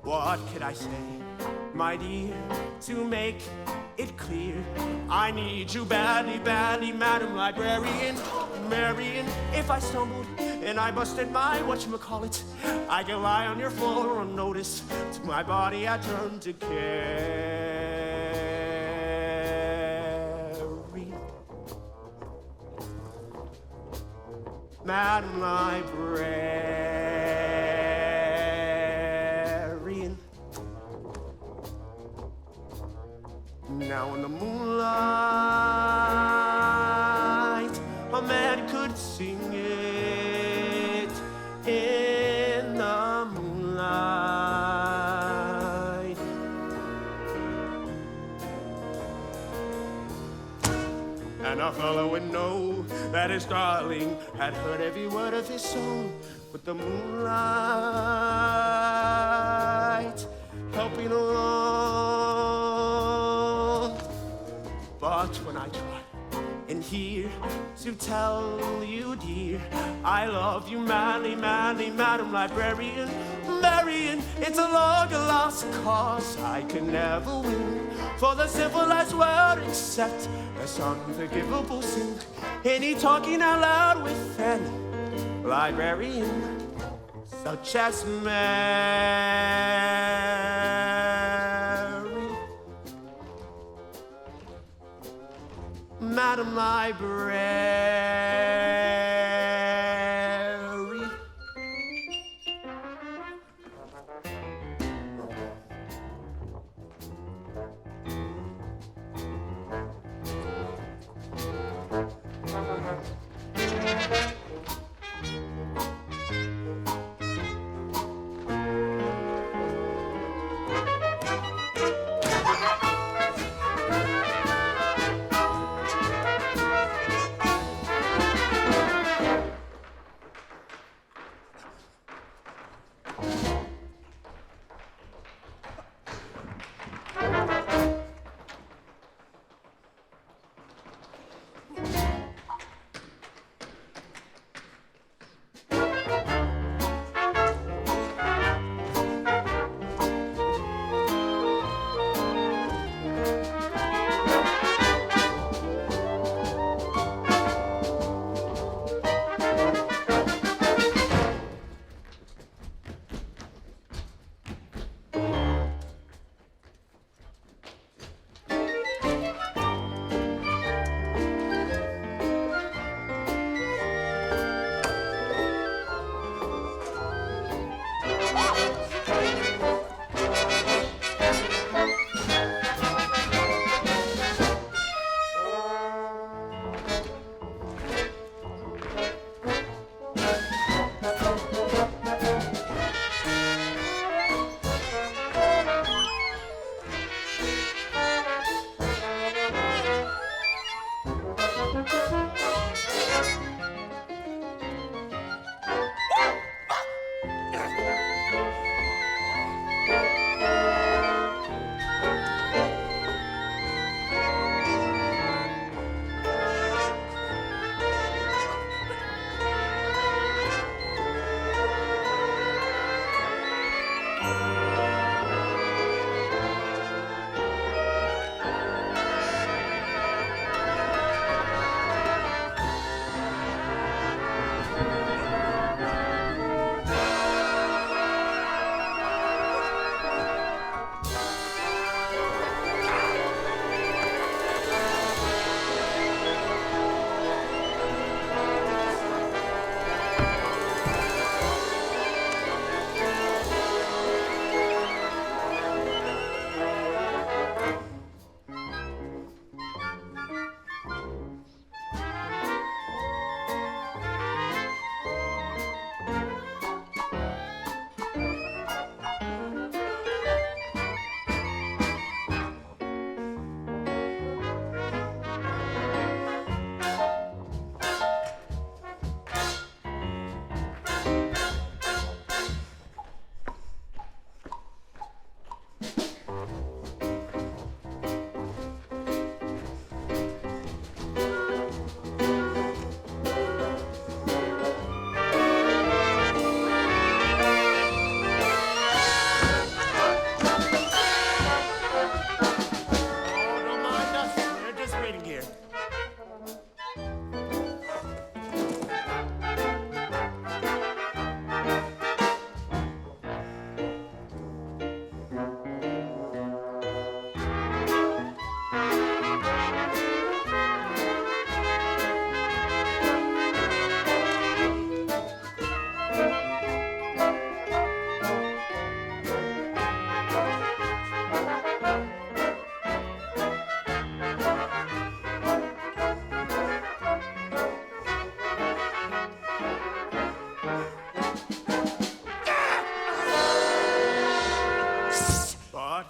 What could I say, my dear, to make it clear? I need you badly, badly, Madam Librarian. Marion, if I stumbled and I busted my whatchamacallit, I can lie on your floor unnoticed. To my body I turn to carry. Madam Librarian. Now in the moonlight, a man could sing it. In the moonlight. And a fellow would know that his darling had heard every word of his song. With the moonlight helping along. But when I try in here to tell you, dear, I love you madly, madly, Madam Librarian. Marion, it's a long lost cause I can never win for the civilized world except this unforgivable sin. Any talking out loud with an librarian such as Mary. Madam Librarian.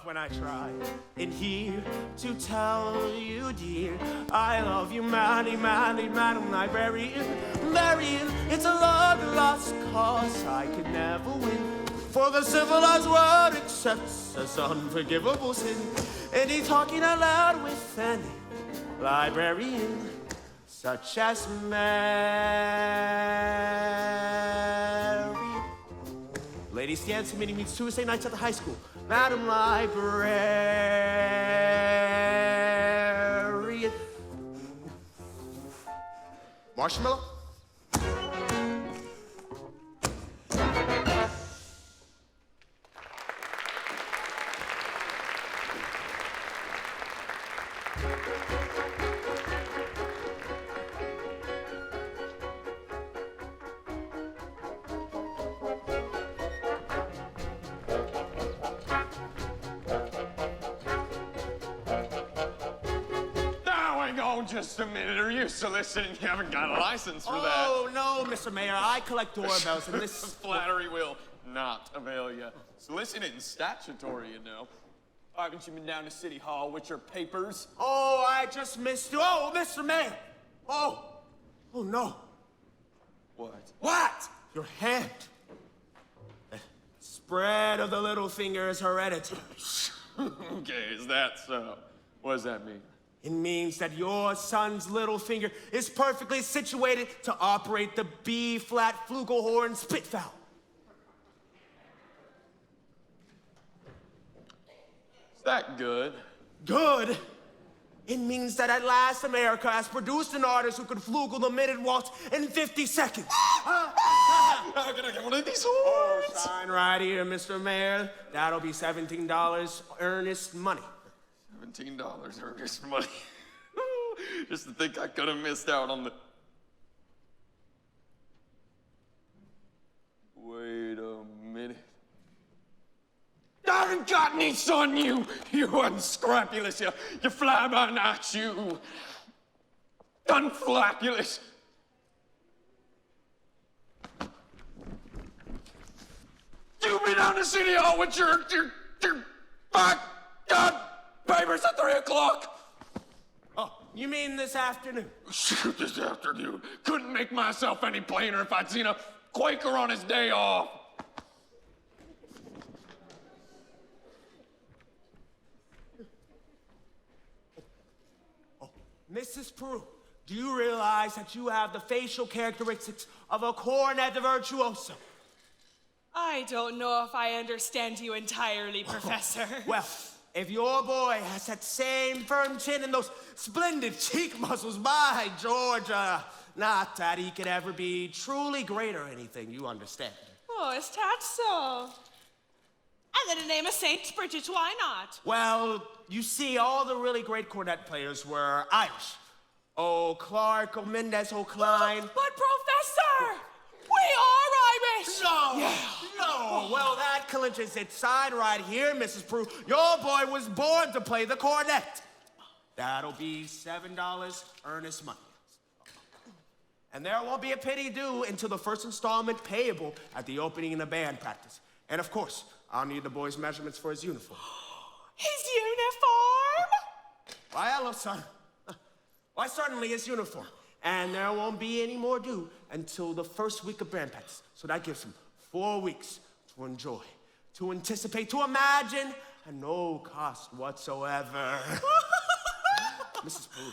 When I try in here to tell you, dear, I love you, madly, madly, Madam Librarian. Marian, it's a long-lost cause I could never win. For the civilized world accepts as unforgivable sin. And he's talking out loud with any librarian, such as Marian. Ladies Dance Committee meets Tuesday nights at the high school. Madam Librarian. Marshmallow? Just a minute. Are you soliciting? You haven't got a license for that. Oh, no, Mr. Mayor. I collect doorbells, and this... Flattery will not avail you. Soliciting's statutory, you know. Haven't you been down to City Hall with your papers? Oh, I just missed you. Oh, Mr. Mayor. Oh. Oh, no. What? What? Your hand. The spread of the little finger is hereditary. Okay, is that so? What does that mean? It means that your son's little finger is perfectly situated to operate the B-flat flugelhorn spitfowl. Is that good? Good? It means that at last America has produced an artist who could flugel the minute waltz in 50 seconds. How can I get one of these horns? Oh, sign right here, Mr. Mayor. That'll be $17 earnest money. $17 earnest money. Just to think I could have missed out on the... Wait a minute. I haven't got any on you, you unscrupulous, you fly-by-night, you unflapulous. You be down to City Hall with your by God papers at 3 o'clock. Oh, you mean this afternoon? Shoot, this afternoon. Couldn't make myself any plainer if I'd seen a Quaker on his day off. Mrs. Peru, do you realize that you have the facial characteristics of a cornet virtuoso? I don't know if I understand you entirely, Professor. Well, if your boy has that same firm chin and those splendid cheek muscles, by George, not that he could ever be truly great or anything, you understand. Oh, is that so? And in the name of Saint Bridget, why not? Well, you see, all the really great cornet players were Irish. Oh, Clark, oh, Mendez, oh, Klein. But Professor, we are Irish! No, Yeah. no. Well, that clinches its side right here, Mrs. Prue. Your boy was born to play the cornet. That'll be $7 earnest money. And there won't be a penny due until the first installment payable at the opening of the band practice. And of course, I'll need the boy's measurements for his uniform. His uniform? Why, hello, son. Why, certainly his uniform. And there won't be any more due until the first week of band practice. So that gives him 4 weeks to enjoy, to anticipate, to imagine, at no cost whatsoever. Mrs. Pooh,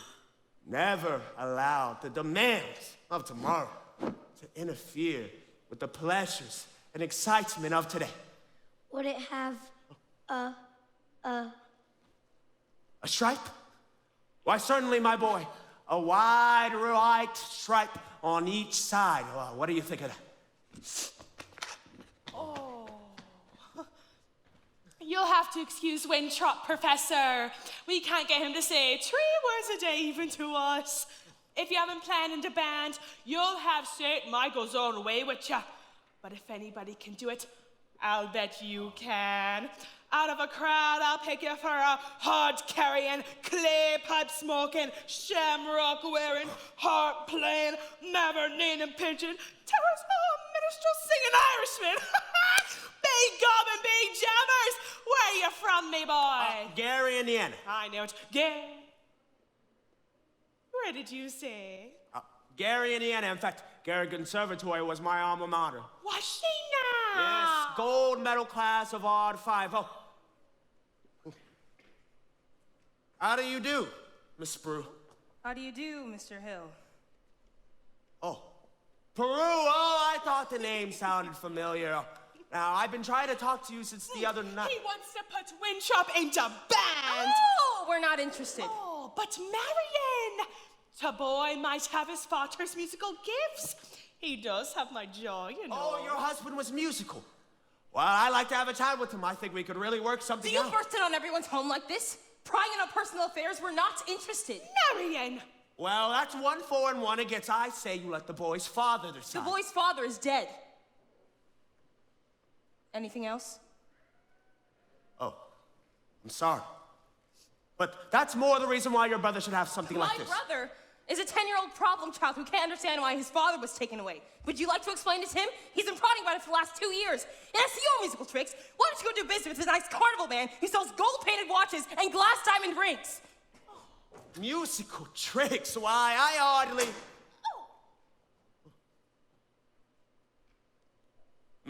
never allow the demands of tomorrow to interfere with the pleasures and excitement of today. Would it have a stripe? Why, certainly, my boy. A wide white stripe on each side. What do you think of that? Oh. You'll have to excuse Winthrop, Professor. We can't get him to say 3 words a day even to us. If you haven't planned in the band, you'll have St. Michael's own way with you. But if anybody can do it, I'll bet you can. Out of a crowd, I'll pick you for a hod-carrying, clay-pipe-smoking, shamrock-wearing, harp-playing, mavern-nailing, pinching, terrace-hall minstrel-singing Irishman. Big gob and big jammers. Where are you from, me boy? Gary, Indiana. I know it. Gary. Where did you say? Gary, Indiana. In fact, Gary Conservatory was my alma mater. Was she now? Yes, gold medal class of odd 5. Oh. How do you do, Miss Prue? How do you do, Mr. Hill? Oh, Peru. Oh, I thought the name sounded familiar. Now, I've been trying to talk to you since the other night. He wants to put Winthrop into band. Oh, we're not interested. Oh, but Marion, the boy might have his father's musical gifts. He does have my joy, you know. Oh, your husband was musical. Well, I'd like to have a chat with him. I think we could really work something out. Do you burst in on everyone's home like this? Prying in on personal affairs? We're not interested. Marion! Well, that's 1 for and 1 against. I say you let the boy's father decide. The boy's father is dead. Anything else? Oh, I'm sorry. But that's more the reason why your brother should have something like this. My brother is a 10-year-old problem child who can't understand why his father was taken away. Would you like to explain this to him? He's been prodding about it for the last 2 years. And as to your musical tricks, why don't you go do business with a nice carnival man who sells gold-painted watches and glass diamond rings? Musical tricks? Why, I hardly...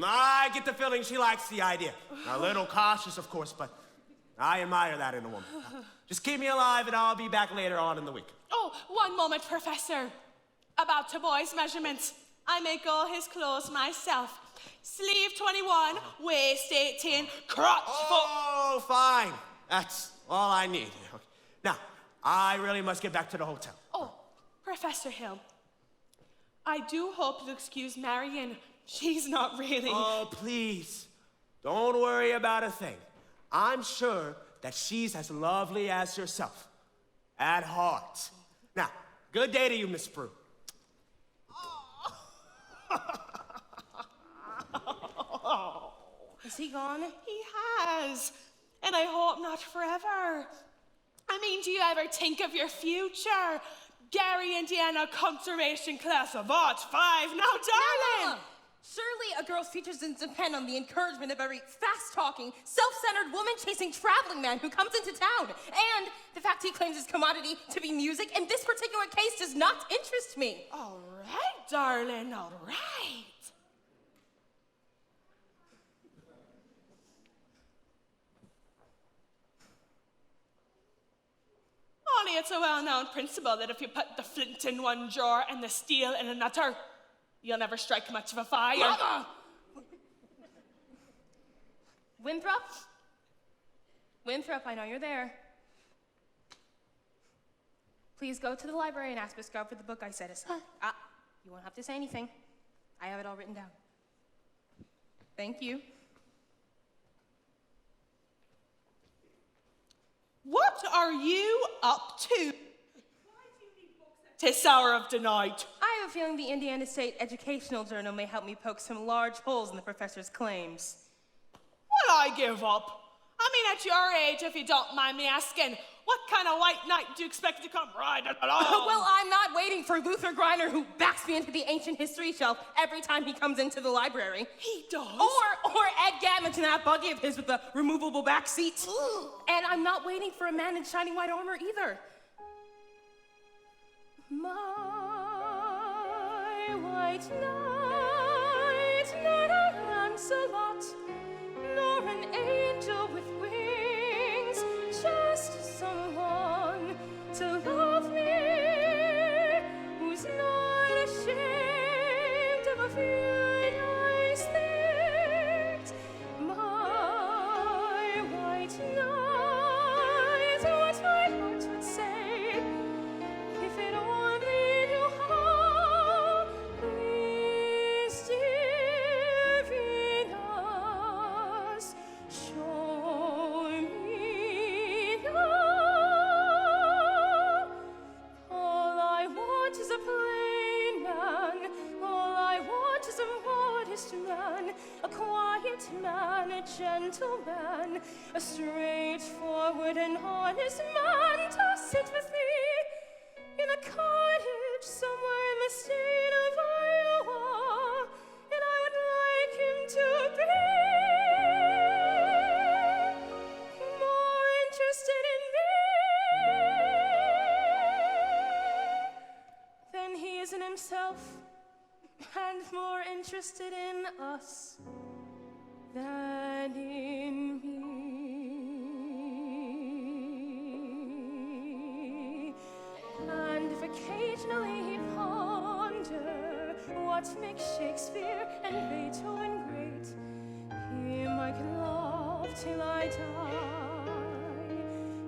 I get the feeling she likes the idea. A little cautious, of course, but I admire that in a woman. Just keep me alive and I'll be back later on in the week. Oh, 1 moment, Professor. About the boy's measurements. I make all his clothes myself. Sleeve 21, waist 18, crotch Oh, fine. That's all I need. Now, I really must get back to the hotel. Oh, Professor Hill, I do hope you'll excuse Marion. She's not really... Oh, please. Don't worry about a thing. I'm sure that she's as lovely as yourself. At heart. Now, good day to you, Miss Prue. Is he gone? He has. And I hope not forever. I mean, do you ever think of your future? Gary, Indiana, conservation class of odds 5. Now, darling! No. Surely a girl's future doesn't depend on the encouragement of every fast-talking, self-centered woman-chasing traveling man who comes into town. And the fact he claims his commodity to be music in this particular case does not interest me. All right, darling, all right. Only it's a well-known principle that if you put the flint in one drawer and the steel in another, you'll never strike much of a fire. Mother! Winthrop? Winthrop, I know you're there. Please go to the library and ask Miss Scrub for the book I set aside. You won't have to say anything. I have it all written down. Thank you. What are you up to this hour of the night? I have a feeling the Indiana State Educational Journal may help me poke some large holes in the professor's claims. Well, I give up. I mean, at your age, if you don't mind me asking, what kind of white knight do you expect to come riding along? Well, I'm not waiting for Luther Griner, who backs me into the ancient history shelf every time he comes into the library. He does? Or Ed Gammage in that buggy of his with the removable back seat. And I'm not waiting for a man in shining white armor either. My white knight, not a Lancelot, nor an angel with wings, just someone to love me, who's not ashamed of a few nice things. My white knight, what my heart would say, if it only knew how pleased dear Venus show me now. All I want is a plain man, all I want is a modest man, a quiet man, a gentleman, a straightforward and honest man to sit with me in a cottage somewhere in the state of Iowa, and I would like him to be more interested in me than he is in himself, and more interested in us than in me. And if occasionally he ponder what makes Shakespeare and Beethoven great, him I could love till I die,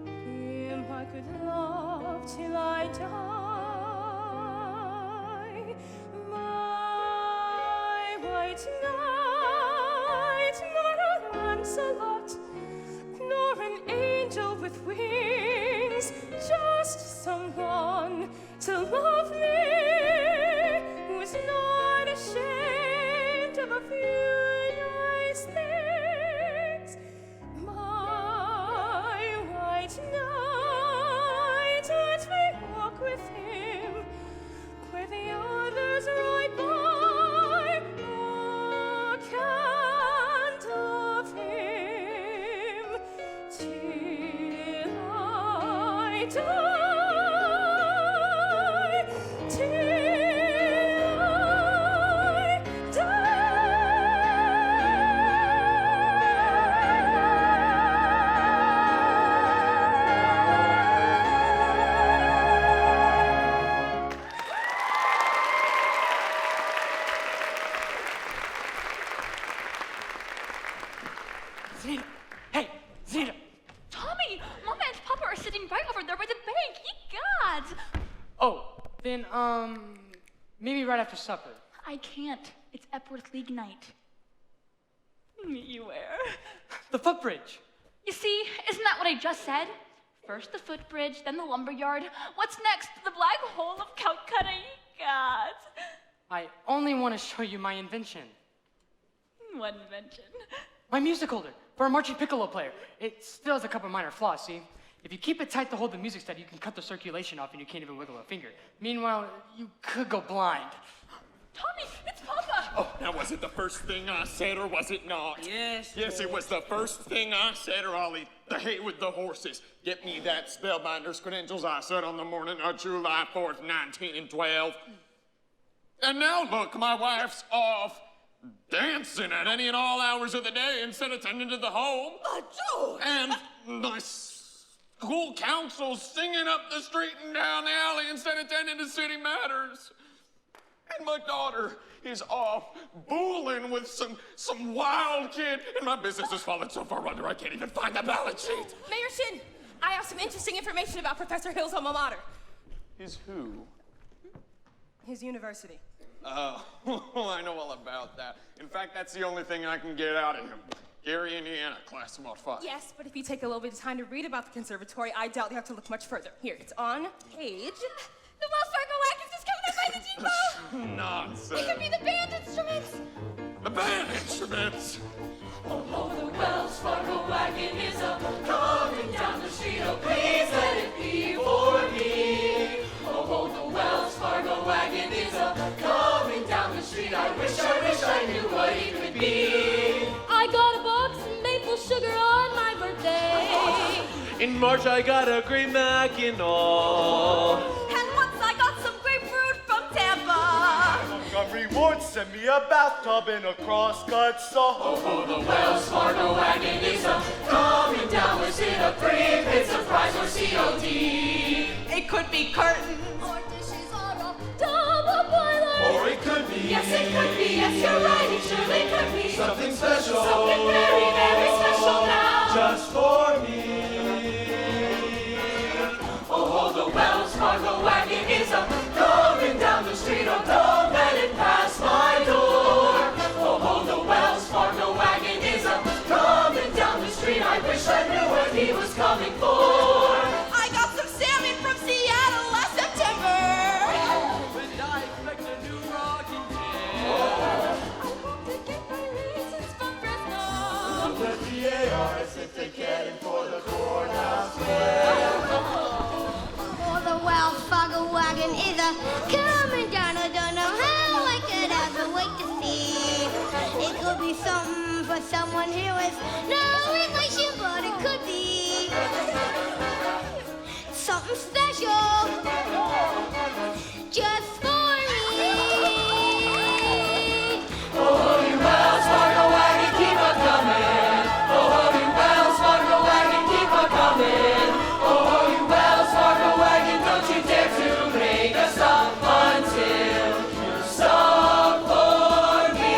him I could love till I die. My white knight, not a Lancelot, nor an angel with wings, just someone to love me, who's not ashamed of a few nice things. My white knight, let me walk with him where the others ride by. Oh, can't love him till I die, till I Zeta! Hey, Zeta! Tommy, Mama and Papa are sitting right over there by the bank. Ye gods! Oh, then, maybe right after supper. I can't. It's Epworth League night. Meet you where? The footbridge. You see, isn't that what I just said? First the footbridge, then the lumberyard. What's next? The black hole of Calcutta. Ye gods! I only want to show you my invention. What invention? My music holder for a marching piccolo player. It still has a couple minor flaws, see? If you keep it tight to hold the music steady, you can cut the circulation off and you can't even wiggle a finger. Meanwhile, you could go blind. Tommy, it's Papa! Oh, now was it the first thing I said or was it not? Yes. Yes, it was the first thing I said, or I'll eat the hay with the horses. Get me that spellbinder's credentials I said on the morning of July 4th, 1912. And now look, my wife's off dancing at any and all hours of the day instead of tending to the home. Joe! And my school council singing up the street and down the alley instead of tending to city matters. And my daughter is off booling with some wild kid, and my business has fallen so far under I can't even find the balance sheet. Mayor Shin, I have some interesting information about Professor Hill's alma mater. His who? His university. Oh, I know all about that. In fact, that's the only thing I can get out of him. Gary, Indiana, class of 05. Yes, but if you take a little bit of time to read about the conservatory, I doubt you have to look much further. Here, it's on page. The Wells Fargo wagon's just coming up by the depot. Nonsense. It could be the band instruments. The band instruments. Oh, the Wells Fargo wagon is coming down the street. Oh, please let it be for me. Oh, the Wells Fargo wagon is coming down the street. I wish I knew what it could be. I got a box of maple sugar on my birthday. In March I got a great Mackinac. And once I got some grapefruit from Tampa. Montgomery Ward sent me a bathtub and a crosscut saw. Oh, the Wells Fargo wagon is coming down. Was it a prepaid surprise or COD? It could be curtains. Or dishes or a double boiler. Or it could be. Yes, it could be. Yes, you're right. It surely could be. Something special. Something very, very special now. Just for me. Oh, the Wells Fargo wagon is coming down the street. Oh, don't let it pass my door. Oh, the Wells Fargo wagon is coming down the street. I wish I knew what he was coming for. I got some salmon from Seattle last September. And I expect a new rocking chair. I hope to get my raisins from Fresno. The VAR sent a cannon for the courthouse fair. Oh, the Wells Fargo wagon is coming down. I don't know how I could ever wait to see. It could be something for someone here with no relation, but it could be something special just for me. Oh, you Wells Fargo wagon, keep on coming. Oh, you Wells Fargo wagon, keep on coming. Oh, you Wells Fargo wagon, don't you dare to make a stop until you stop for me.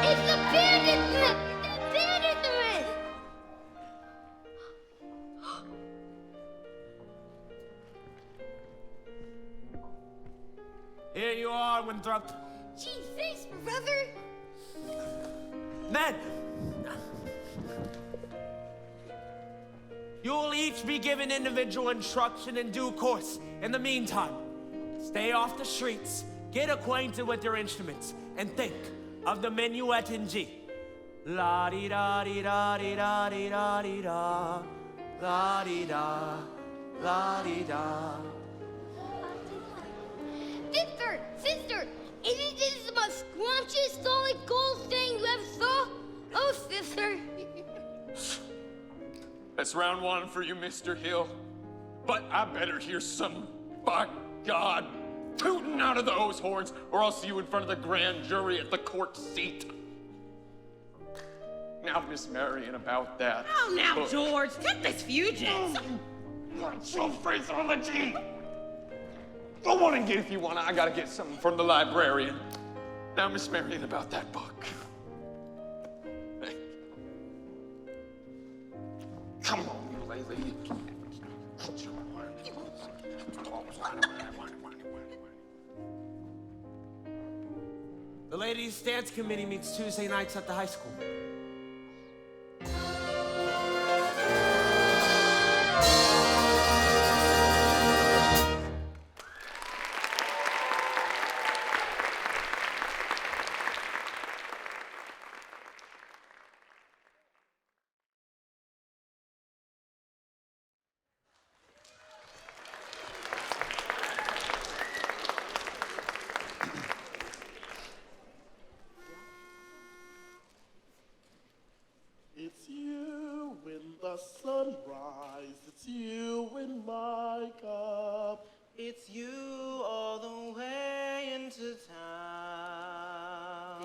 It's the band instrument! The band instrument! Here you are, Winthrop. Gee, thanks, Professor. Men! You will each be given individual instruction in due course. In the meantime, stay off the streets, get acquainted with your instruments, and think of the minuet in G. La-di-da-di-da-di-da-di-da-di-da. La-di-da, la-di-da. Sister, isn't this the most scrumptious solid gold thing you ever saw? Oh, sister. That's round one for you, Mr. Hill. But I better hear some, by God, tooting out of those horns, or I'll see you in front of the grand jury at the court seat. Now, Miss Marion, about that. Oh, now, George, get this fugitive. Your face on the G. Go on and get if you want. I gotta get something from the librarian. Now, Miss Marion, about that book. Come on, you lady. The ladies' dance committee meets Tuesday nights at the high school. It's you in the sunrise. It's you in my cup. It's you all the way into town.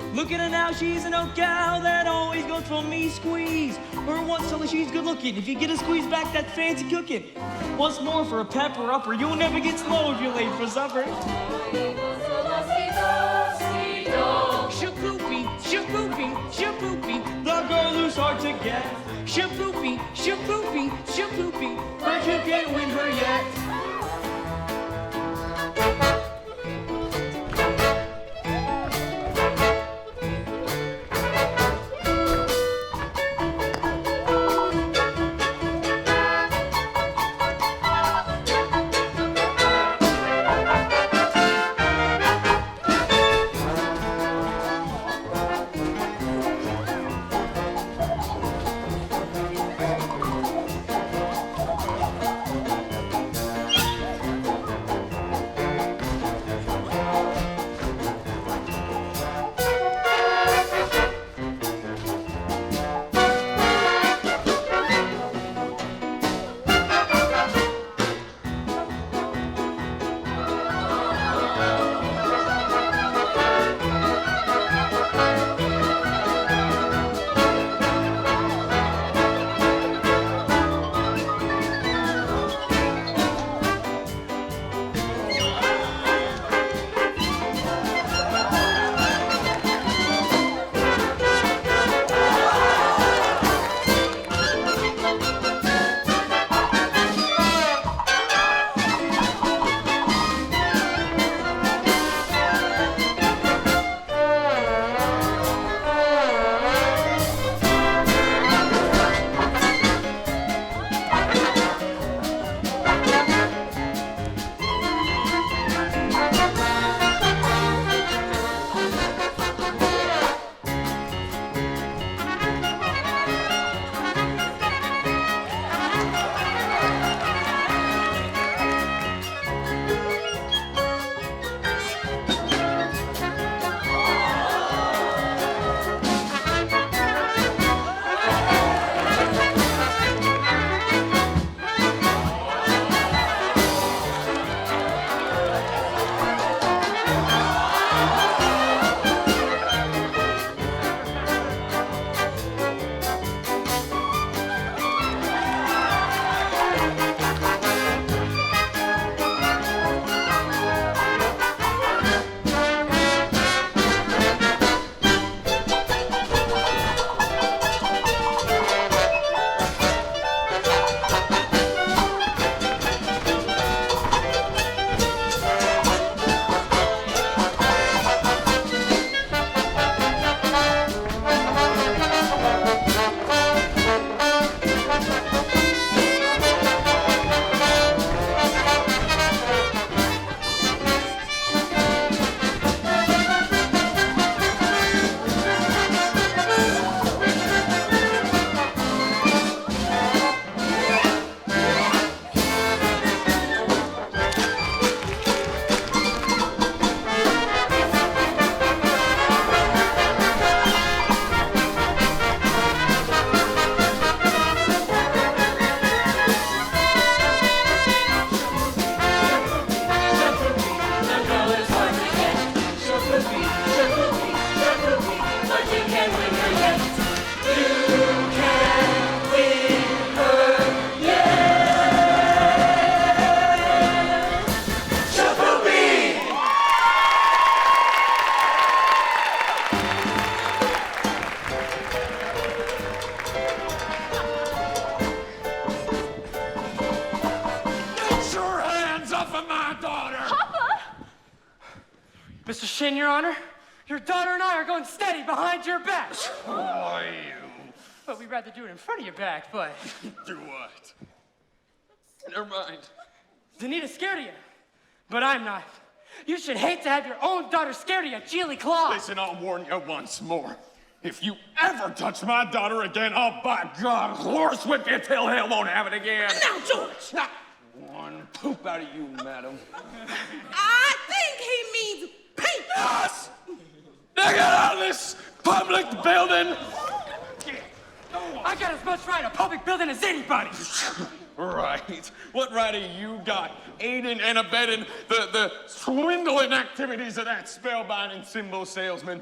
Look at her now, she's an old gal that always goes for me squeeze. Her once told her she's good looking. If you get a squeeze back, that's fancy cooking. Once more for a pepper upper, you'll never get slow if you're late for supper. Shapoopy, shapoopy, shapoopy, the girl who's hard to get. Shapoopy, shapoopy, shapoopy, but you can't win her yet. Mr. Shin, Your Honor, your daughter and I are going steady behind your back. Who are you? Well, we'd rather do it in front of your back, but... Do what? Never mind. Danita's scared of you, but I'm not. You should hate to have your own daughter scared of you, Geely Claw. Listen, I'll warn you once more. If you ever touch my daughter again, I'll, by God, horsewhip you till hell won't have it again. Now, George! Not one poop out of you, madam. I think he means paint. Yes! Now get out of this public building! I got as much right in a public building as anybody. Right. What right have you got aiding and abetting the swindling activities of that spellbinding symbol salesman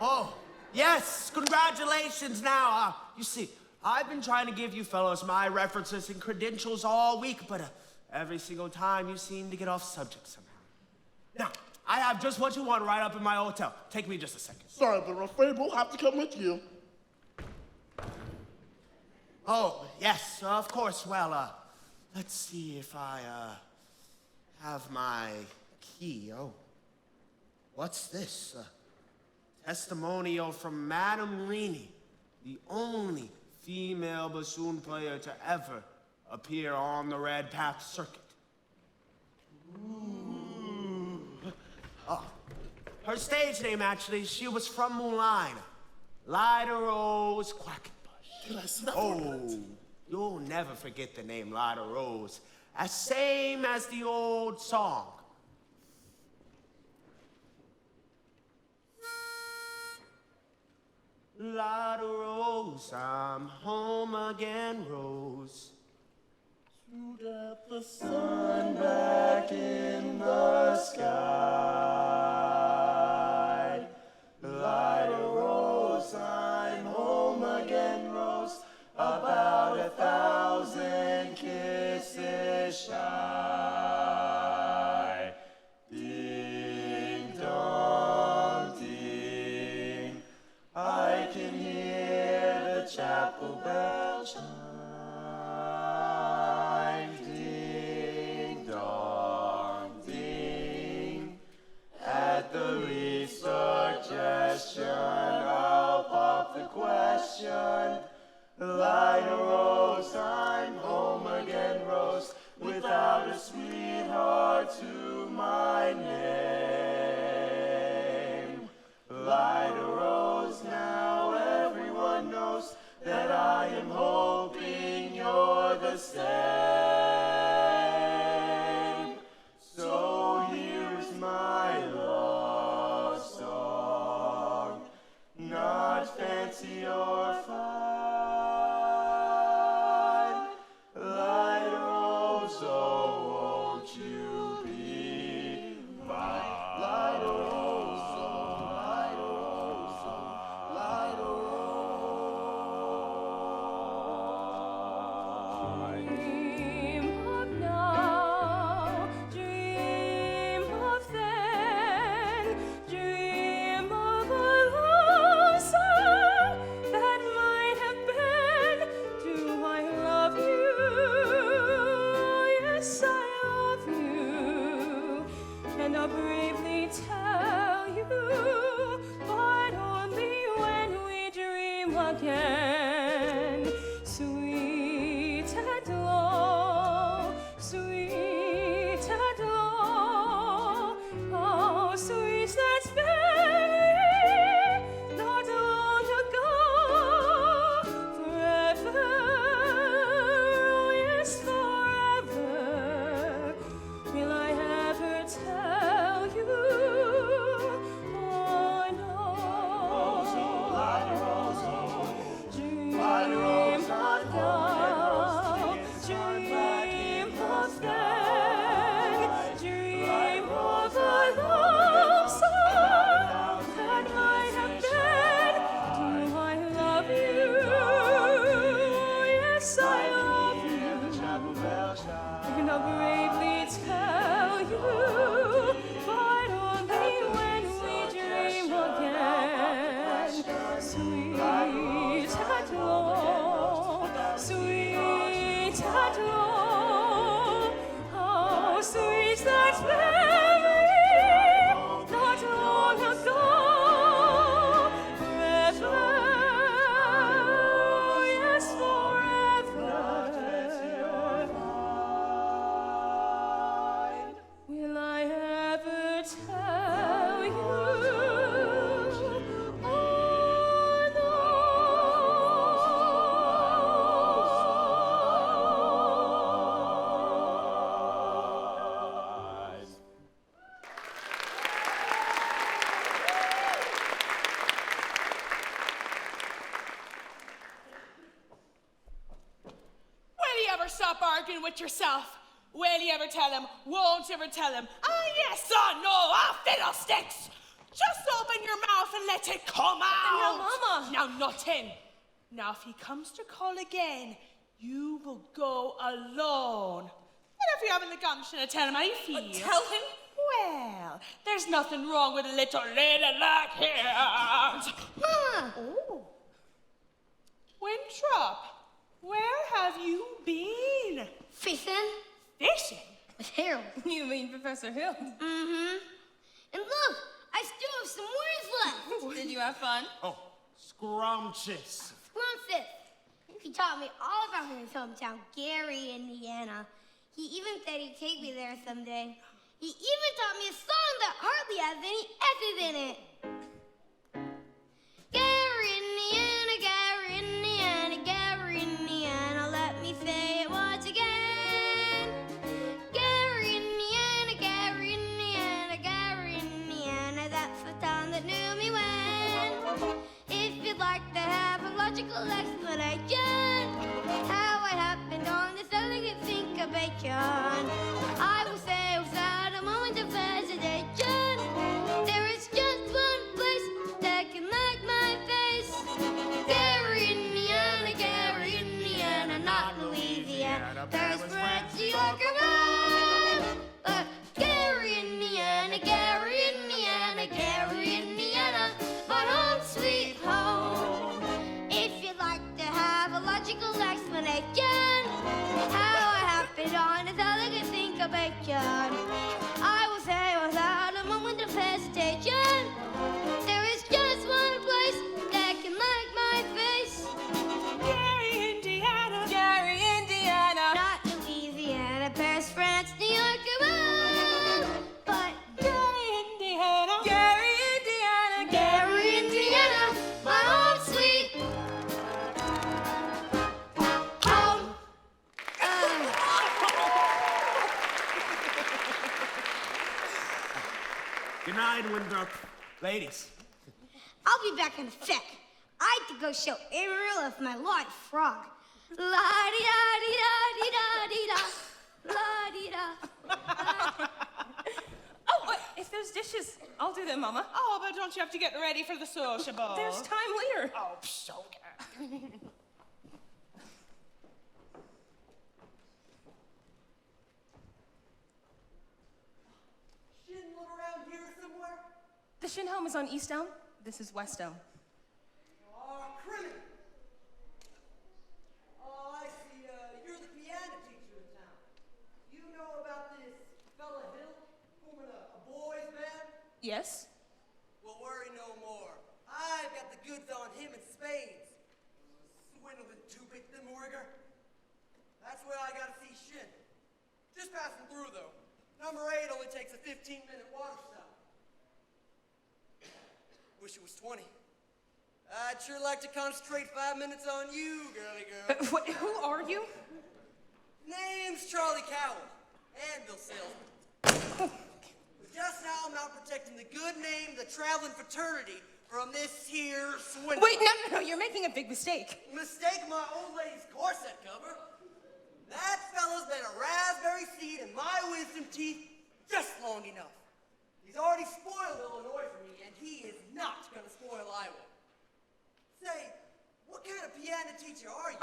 Oh, yes, congratulations now. You see, I've been trying to give you fellows my references and credentials all week, but every single time you seem to get off subject somehow. Now, I have just what you want right up in my hotel. Take me just a second. Sorry, but I'm afraid we'll have to come with you. Oh, yes, of course. Well, let's see if I, have my key. Oh, what's this? Testimonial from Madame Rini, the only female bassoon player to ever appear on the Red Path circuit. Ooh. Oh, her stage name, actually, she was from Moulin. Lida Rose Quackenbush. Oh, you'll never forget the name Lida Rose. As same as the old song. Lida Rose, I'm home again, Rose. To get the sun back in the sky. Lida Rose, I'm home again, Rose. About 1,000 kisses shy. Ding dong ding, I can hear the chapel bell chime. Ding dong ding, at the least suggestion, I'll pop the question. Lida Rose, I'm home again, Rose, without a sweetheart to my name. Lida Rose, now everyone knows that I am hoping you're the same. So here's my love song, not fancy or fine. Lida Rose, oh, won't you be mine? Lida Rose, oh, Lida Rose, oh, Lida Dream of now, dream of then, dream of a love song that might have been. Do I love you? Yes, I love you, and I'll bravely tell you, but only when we dream again. Sweet and low, sweet and low, oh, sweet that memory not long ago. Forever, oh yes, forever, will I ever tell you? Oh no. Lida Rose, oh, Dream Lida Rose, of I'm home again, Rose, now, dream back in dream the of sky. then, dream of a love song that might have been. Do I love you? Yes, I love you, and I'll bravely tell you, but only when we dream again. Sweet and low, sweet and low, oh, sweet that memory not long ago. Forever, yes, forever, will I ever tell you? Oh Will you ever stop arguing with yourself? Will you ever tell him? Won't you ever tell him? Ah, yes, ah, no, ah, fiddlesticks! Just open your mouth and let it come out. No, Mama. Now, nothing. Now, if he comes to call again, you will go alone. And if you haven't the gumption to tell him how you feel. Tell him? Well, there's nothing wrong with a little lady like him. Oh. Winthrop, where have you been? Fishing. Fishing? With Harold. You mean Professor Hill? Mm-hmm. And look, I still have some words left. Did you have fun? Oh, scrumptious. Scrumptious. He taught me all about his hometown, Gary, Indiana. He even said he'd take me there someday. He even taught me a song that hardly has any S's in it. Gary, Indiana, Gary, Indiana, Gary, Indiana. Let me say it once again. Gary, Indiana, Gary, Indiana, Gary, Indiana. That's the town that knew me when. If you'd like to have a logical explanation, how I happened on this elegant syncopation, I will say without a moment of hesitation, there is just one place that can like my face. Gary, Indiana, Gary, Indiana, not Louisiana. There's France, New York, but Gary, Indiana, Gary, Indiana, Gary, Indiana, my home sweet home. If you'd like to have a logical explanation, how I happened on this elegant syncopation, I will say without a moment of hesitation, there is just one place that can like my face. Gary, Indiana. Gary, Indiana. Not Louisiana, Paris, France, New York, but Gary, Indiana. Gary, Indiana. Gary, Indiana, my home sweet home. Good night, Winthrop. Ladies. I'll be back in a sec. I have to go show Amarillo my live frog. La-di-da-di-da-di-da-di-da. La-di-da. Oh, if there's dishes, I'll do them, Mama. Oh, but don't you have to get ready for the sociable? There's time later. Oh, okay. Shin live around here somewhere? The Shin home is on East Elm. This is West Elm. Crimin. Oh, I see. You're the piano teacher in town. You know about this fella Hill forming a boys band? Yes? Well, worry no more. I've got the goods on him in spades. Swindling two-bit rigger. That's where I gotta see Shin. Just passing through, though. Number 8 only takes a 15-minute water stop. Wish it was 20. I'd sure like to concentrate 5 minutes on you, girly girl. Who are you? Name's Charlie Cowell, anvil salesman. Just now I'm out protecting the good name of the traveling fraternity from this here swindle. Wait, no, you're making a big mistake. Mistake my old lady's corset cover? That fella's been a raspberry seed in my wisdom teeth just long enough. He's already spoiled Illinois for me, and he is not gonna spoil Iowa. Say, what kind of piano teacher are you?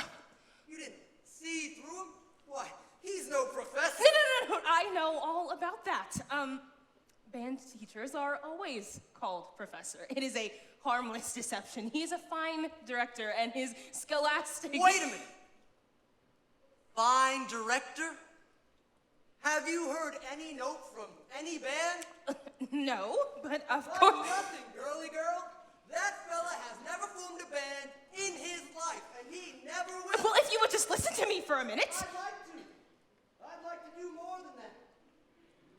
You didn't see through him? Why, he's no professor. No, I know all about that. Band teachers are always called professor. It is a harmless deception. He is a fine director, and his scholastic... Wait a minute. Fine director? Have you heard any note from any band? No, but of Like course... nothing, girly girl. That fella has never formed a band in his life, and he never will. Well, if you would just listen to me for a minute. I'd like to do more than that.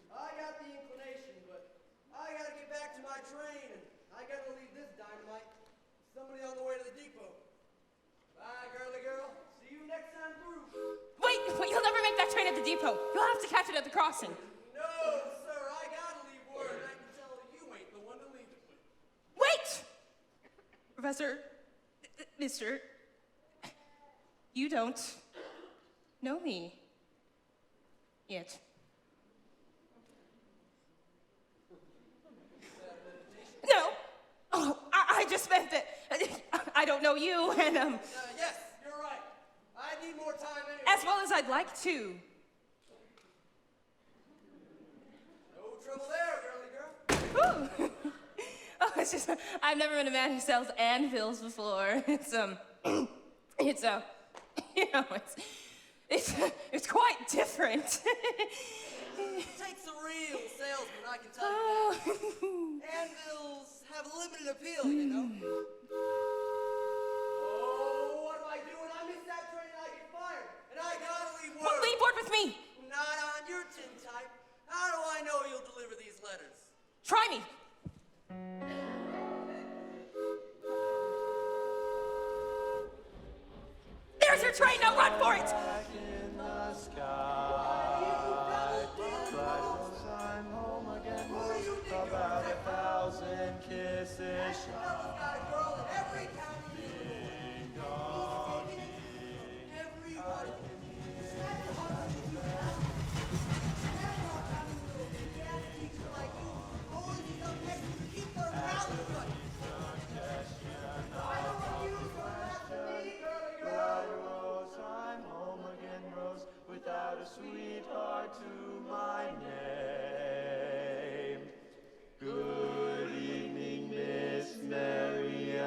I got the inclination, but I gotta get back to my train, and I gotta leave this dynamite. Somebody on the way to the depot. Bye, girly girl. See you next time through. Wait, you'll never make that train at the depot. You'll have to catch it at the crossing. No, sir, I gotta leave word, and I can tell you ain't the one to leave it with. Wait! Professor, Mister, you don't know me yet. I just meant that I don't know you, and Yes, you're right. I need more time anyway. as well as I'd like to. No trouble there, girly girl. Ooh. Oh, it's just I've never met a man who sells anvils before. It's you know, it's quite different. It takes a real salesman, I can tell you that. Anvils have limited appeal, you know. Oh, what am I doing? I missed that train and I get fired. And I gotta leave work. Well, leave word with me. Not on your tin type. How do I know you'll deliver these letters? Try me. There's your train. Now run for it. In the sky, I'm home again. About 1,000 kisses shy. Ding dong, Rose, I'm home again, Rose, without a sweetheart to my name. Good evening, Miss Marianne.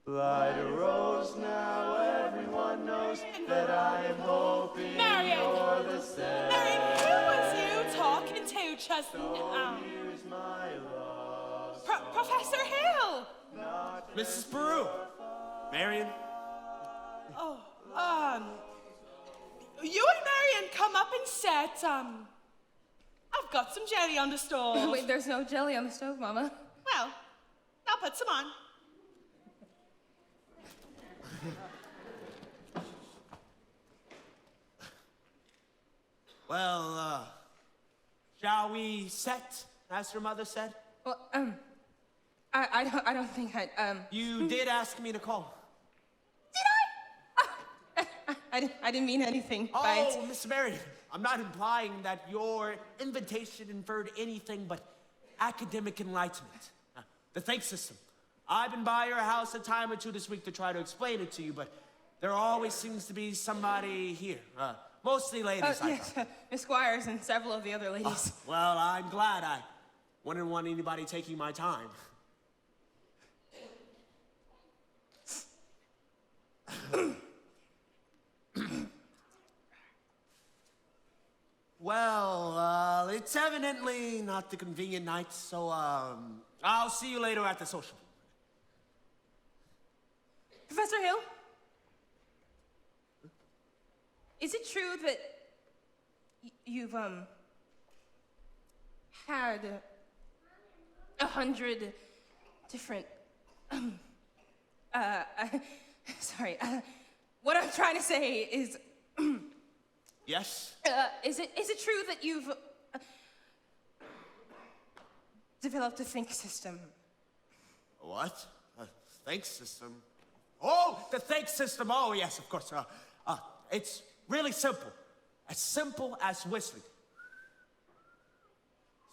Light a rose now, everyone knows that I am hoping you're the same. Marion, who was you talking to just now? Here's my love. Professor Hill! Mrs. Peru. Marion. Oh, you and Marion come up and said, I've got some jelly on the stove. Wait, there's no jelly on the stove, Mama. Well, I'll put some on. Well, shall we set, as your mother said? Well, I don't think You did ask me to call. I didn't mean anything by it. Oh, Miss Mary, I'm not implying that your invitation inferred anything but academic enlightenment. The think system. I've been by your house a time or two this week to try to explain it to you, but there always seems to be somebody here. Mostly ladies, I Yes, thought. Miss Squires and several of the other ladies. Well, I'm glad. I wouldn't want anybody taking my time. Well, it's evidently not the convenient night, so, I'll see you later at the social. Professor Hill? Is it true that you've, had 100 different, sorry, what I'm trying to say is, Yes? is it true that you've developed a think system? What? A think system? Oh, the think system. Oh, yes, of course. It's really simple. As simple as whistling.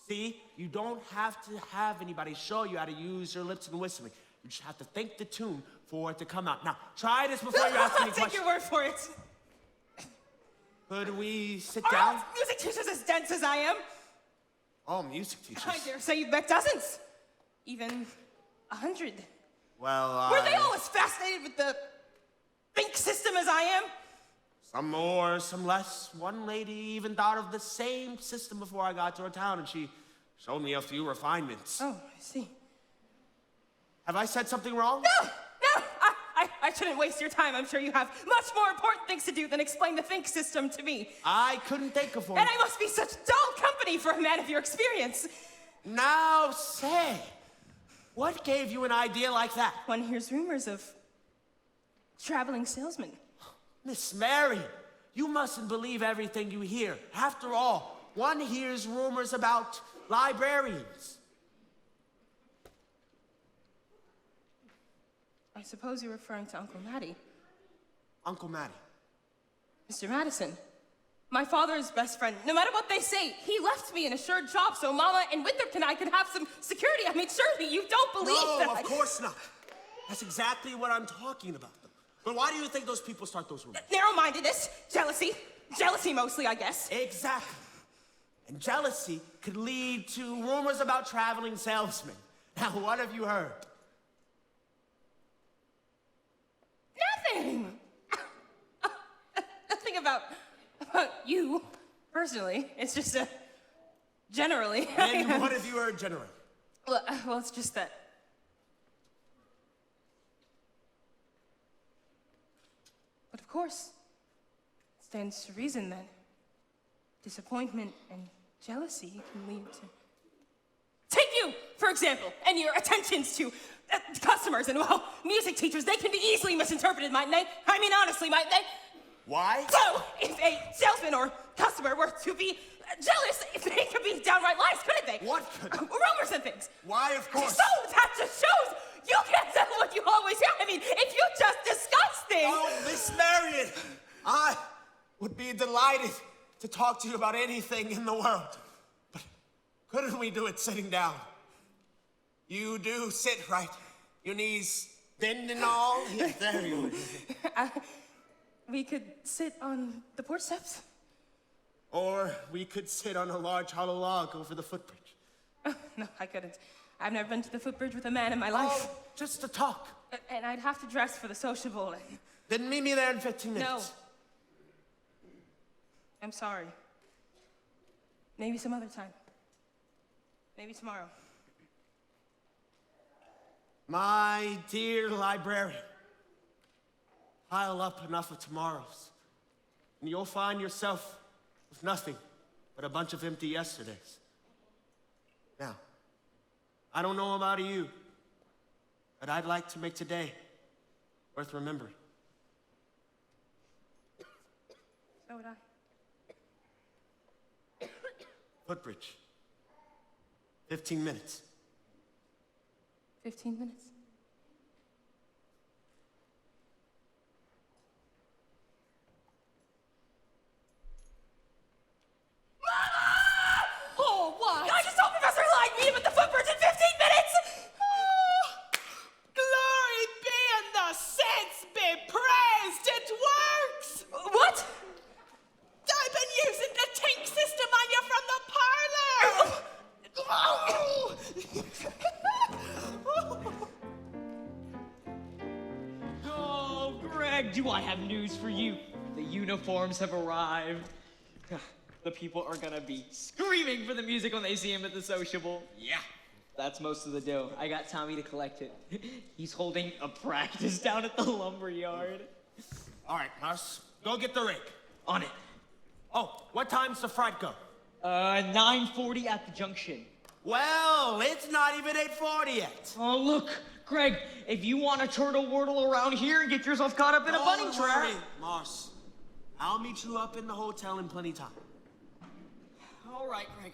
See, you don't have to have anybody show you how to use your lips and whistling. You just have to think the tune for it to come out. Now, try this before you ask me Take questions. your word for it. Could we sit Are down? all music teachers as dense as I am? Oh, music teachers. I dare say you've met dozens. Even 100. Well, Were they all as fascinated with the think system as I am? Some more, some less. One lady even thought of the same system before I got to her town, and she showed me a few refinements. Oh, I see. Have I said something wrong? No! I shouldn't waste your time. I'm sure you have much more important things to do than explain the think system to me. I couldn't think of one. And I must be such dull company for a man of your experience. Now say, what gave you an idea like that? One hears rumors of traveling salesmen. Miss Mary, you mustn't believe everything you hear. After all, one hears rumors about librarians. I suppose you're referring to Uncle Matty. Uncle Matty. Mr. Madison. My father's best friend. No matter what they say, he left me an assured job so Mama and Winthrop and I could have some security. I mean, surely you don't believe that. No, of course not. That's exactly what I'm talking about. But why do you think those people start those rumors? Narrow-mindedness, jealousy. Jealousy mostly, I guess. Exactly. And jealousy could lead to rumors about traveling salesmen. Now, what have you heard? Nothing. Nothing about you, personally. It's just, generally. And what have you heard generally? Well, it's just that. But of course, it stands to reason that disappointment and jealousy can lead to... Take you, for example, and your attentions to customers and, well, music teachers. They can be easily misinterpreted, mightn't they? I mean, honestly, mightn't they? Why? So, if a salesman or customer were to be jealous, they could be downright lies, couldn't they? What could? Rumors and things. Why, of course. So, that just shows you can't tell what you always hear. I mean, if you just discuss things... Oh, Miss Meredith, I would be delighted to talk to you about anything in the world. But couldn't we do it sitting down? You do sit right. Your knees bend and all. Yeah, there you are. We could sit on the porch steps. Or we could sit on a large hollow log over the footbridge. No, I couldn't. I've never been to the footbridge with a man in my life. Oh, just to talk. And I'd have to dress for the sociable. Then meet me there in 15 minutes. No. I'm sorry. Maybe some other time. Maybe tomorrow. My dear librarian, pile up enough of tomorrows, and you'll find yourself with nothing but a bunch of empty yesterdays. Now, I don't know about you, but I'd like to make today worth remembering. So would I. Footbridge. 15 minutes. 15 minutes. Oh, what? I just told Professor Hyde meet him at the footbridge in 15 minutes! Glory be and the saints be praised, it works! What? I've been using the tink system on you from the parlor! Oh, Greg, do I have news for you? The uniforms have arrived. The people are gonna be screaming for the music when they see him at the sociable. Yeah, that's most of the dough. I got Tommy to collect it. He's holding a practice down at the lumber yard. All right, Mars, go get the rig. On it. Oh, what time's the fright go? 9:40 at the junction. Well, it's not even 8:40 yet. Oh, look, Greg, if you want to turtle wordle around here and get yourself caught up in a bunny trap. Worry, Mars. I'll meet you up in the hotel in plenty time. All right, Greg.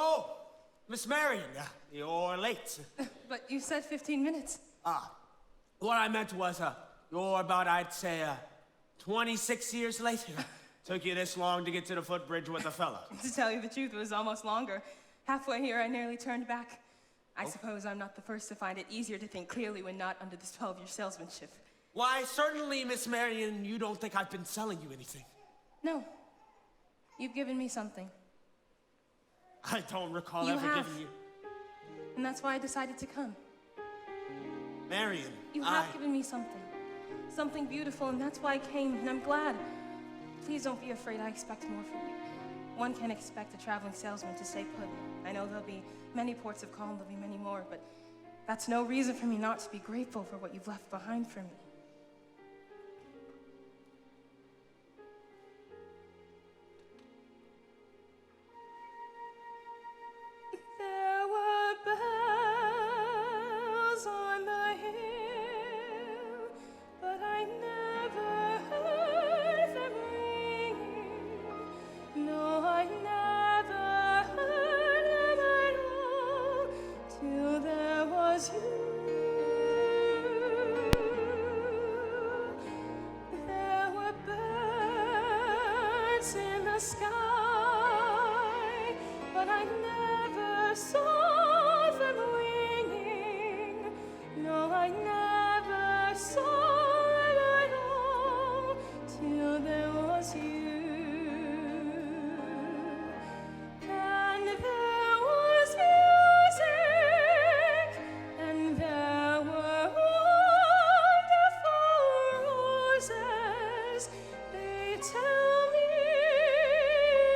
Oh, Miss Marion, you're late. But you said 15 minutes. What I meant was, you're about, I'd say, 26 years late. Took you this long to get to the footbridge with a fella. To tell you the truth, it was almost longer. Halfway here, I nearly turned back. I suppose I'm not the first to find it easier to think clearly when not under this 12-year salesmanship. Why, certainly, Miss Marion, you don't think I've been selling you anything. No. You've given me something. I don't recall You ever have. giving you... And that's why I decided to come. Marion, You have given me something. Something beautiful, and that's why I came, and I'm glad. Please don't be afraid, I expect more from you. One can't expect a traveling salesman to stay put. I know there'll be many ports of call, and there'll be many more, but that's no reason for me not to be grateful for what you've left behind for me. There were bells on the hill, but I never heard them ringing. No, I never heard them at all till there was you. There were birds in the sky, but I never saw them winging. No, I never saw them at all till there was you. And there was music, and there were wonderful roses. They tell me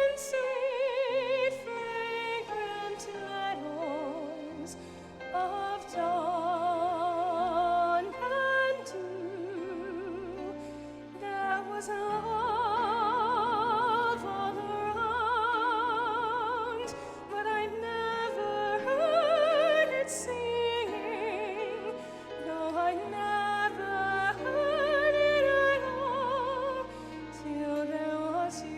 in sweet fragrant meadows of dawn and dew. There was love all around, but I never heard it singing. No, I never heard it at all till there was you.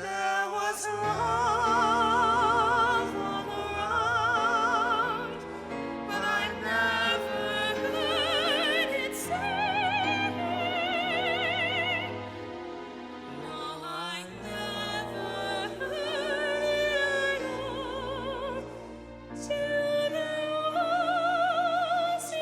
There was love all around, but I never heard it singing. No, I never heard it at all till there was you.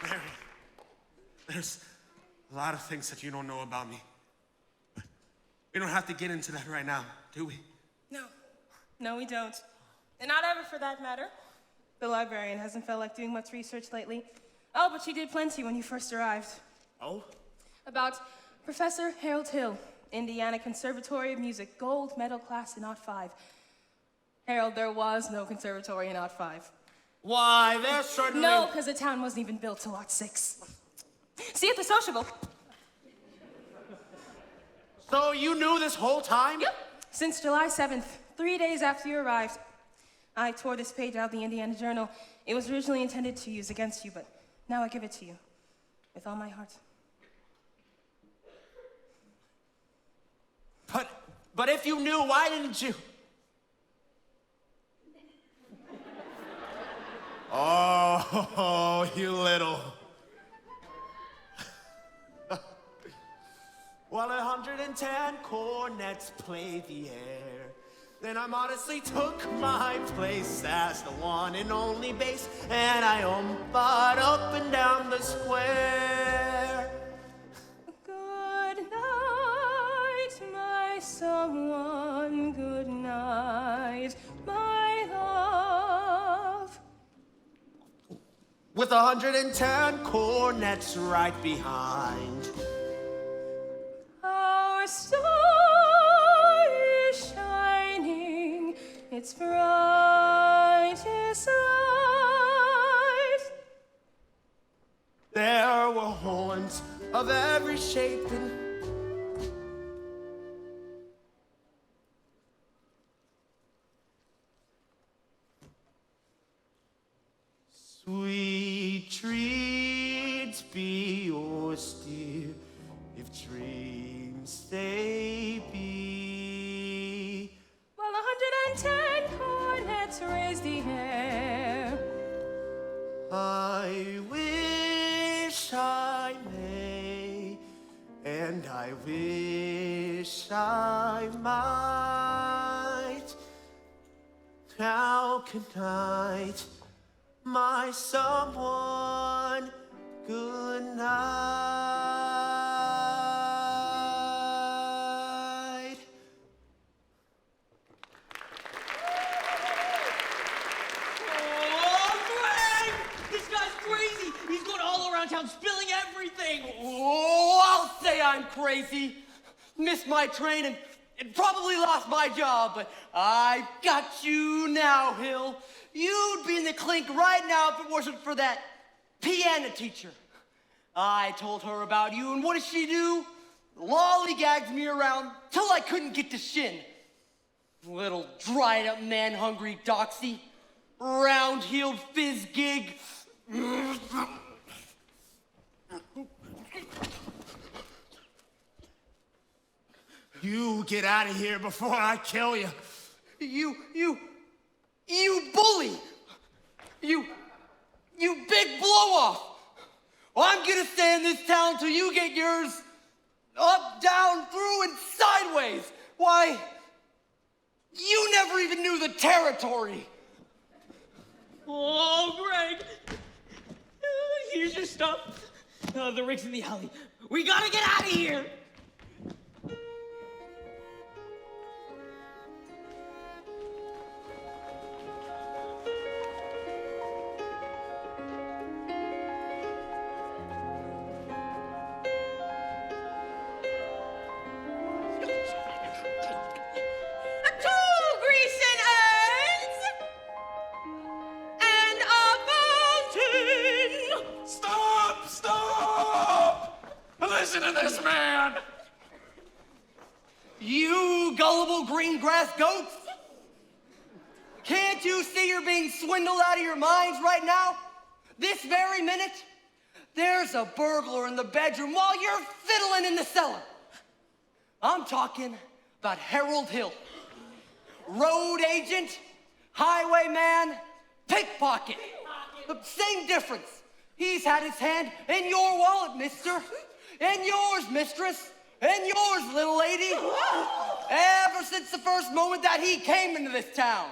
Marion, there's a lot of things that you don't know about me. But we don't have to get into that right now, do we? No, we don't. And not ever, for that matter. The librarian hasn't felt like doing much research lately. Oh, but she did plenty when you first arrived. Oh? About Professor Harold Hill, Indiana Conservatory of Music, gold medal class in Ot 5. Harold, there was no conservatory in Ot 5. Why, there's certainly... No, because the town wasn't even built till Ot 6. See you at the sociable. So you knew this whole time? Yep. Since July 7th, 3 days after you arrived. I tore this page out of the Indiana Journal. It was originally intended to use against you, but now I give it to you. With all my heart. But if you knew, why didn't you? Oh, you little. While 110 cornets play the air, then I modestly took my place as the one and only bass, and I umped up and down the square. Good night, my someone, good night. with 110 cornets right behind. Our star is shining, its brightest light. There were horns of every shape and sweet treats be yours, dear, if dreams they be. While 110 cornets raise the air, I wish I may, and I wish I might. How can I, my someone, good night? Oh, Greg! This guy's crazy. He's going all around town spilling everything. Oh, I'll say I'm crazy. Missed my train and probably lost my job, but I've got you now, Hill. You'd be in the clink right now if it wasn't for that piano teacher. I told her about you, and what does she do? Lollygags me around till I couldn't get to shin. Little dried-up man-hungry doxy. Round-heeled fizz gig. You get out of here before I kill you. You bully! You big blow-off! I'm gonna stay in this town till you get yours up, down, through, and sideways. Why, you never even knew the territory. Oh, Greg. Here's your stuff. The rig's in the alley. We gotta get out of here. Listen to this man! You gullible green grass goats! Can't you see you're being swindled out of your minds right now? This very minute, there's a burglar in the bedroom while you're fiddling in the cellar. I'm talking about Harold Hill. Road agent, highwayman, pickpocket. The same difference. He's had his hand in your wallet, mister. And yours, mistress. And yours, little lady. Ever since the first moment that he came into this town.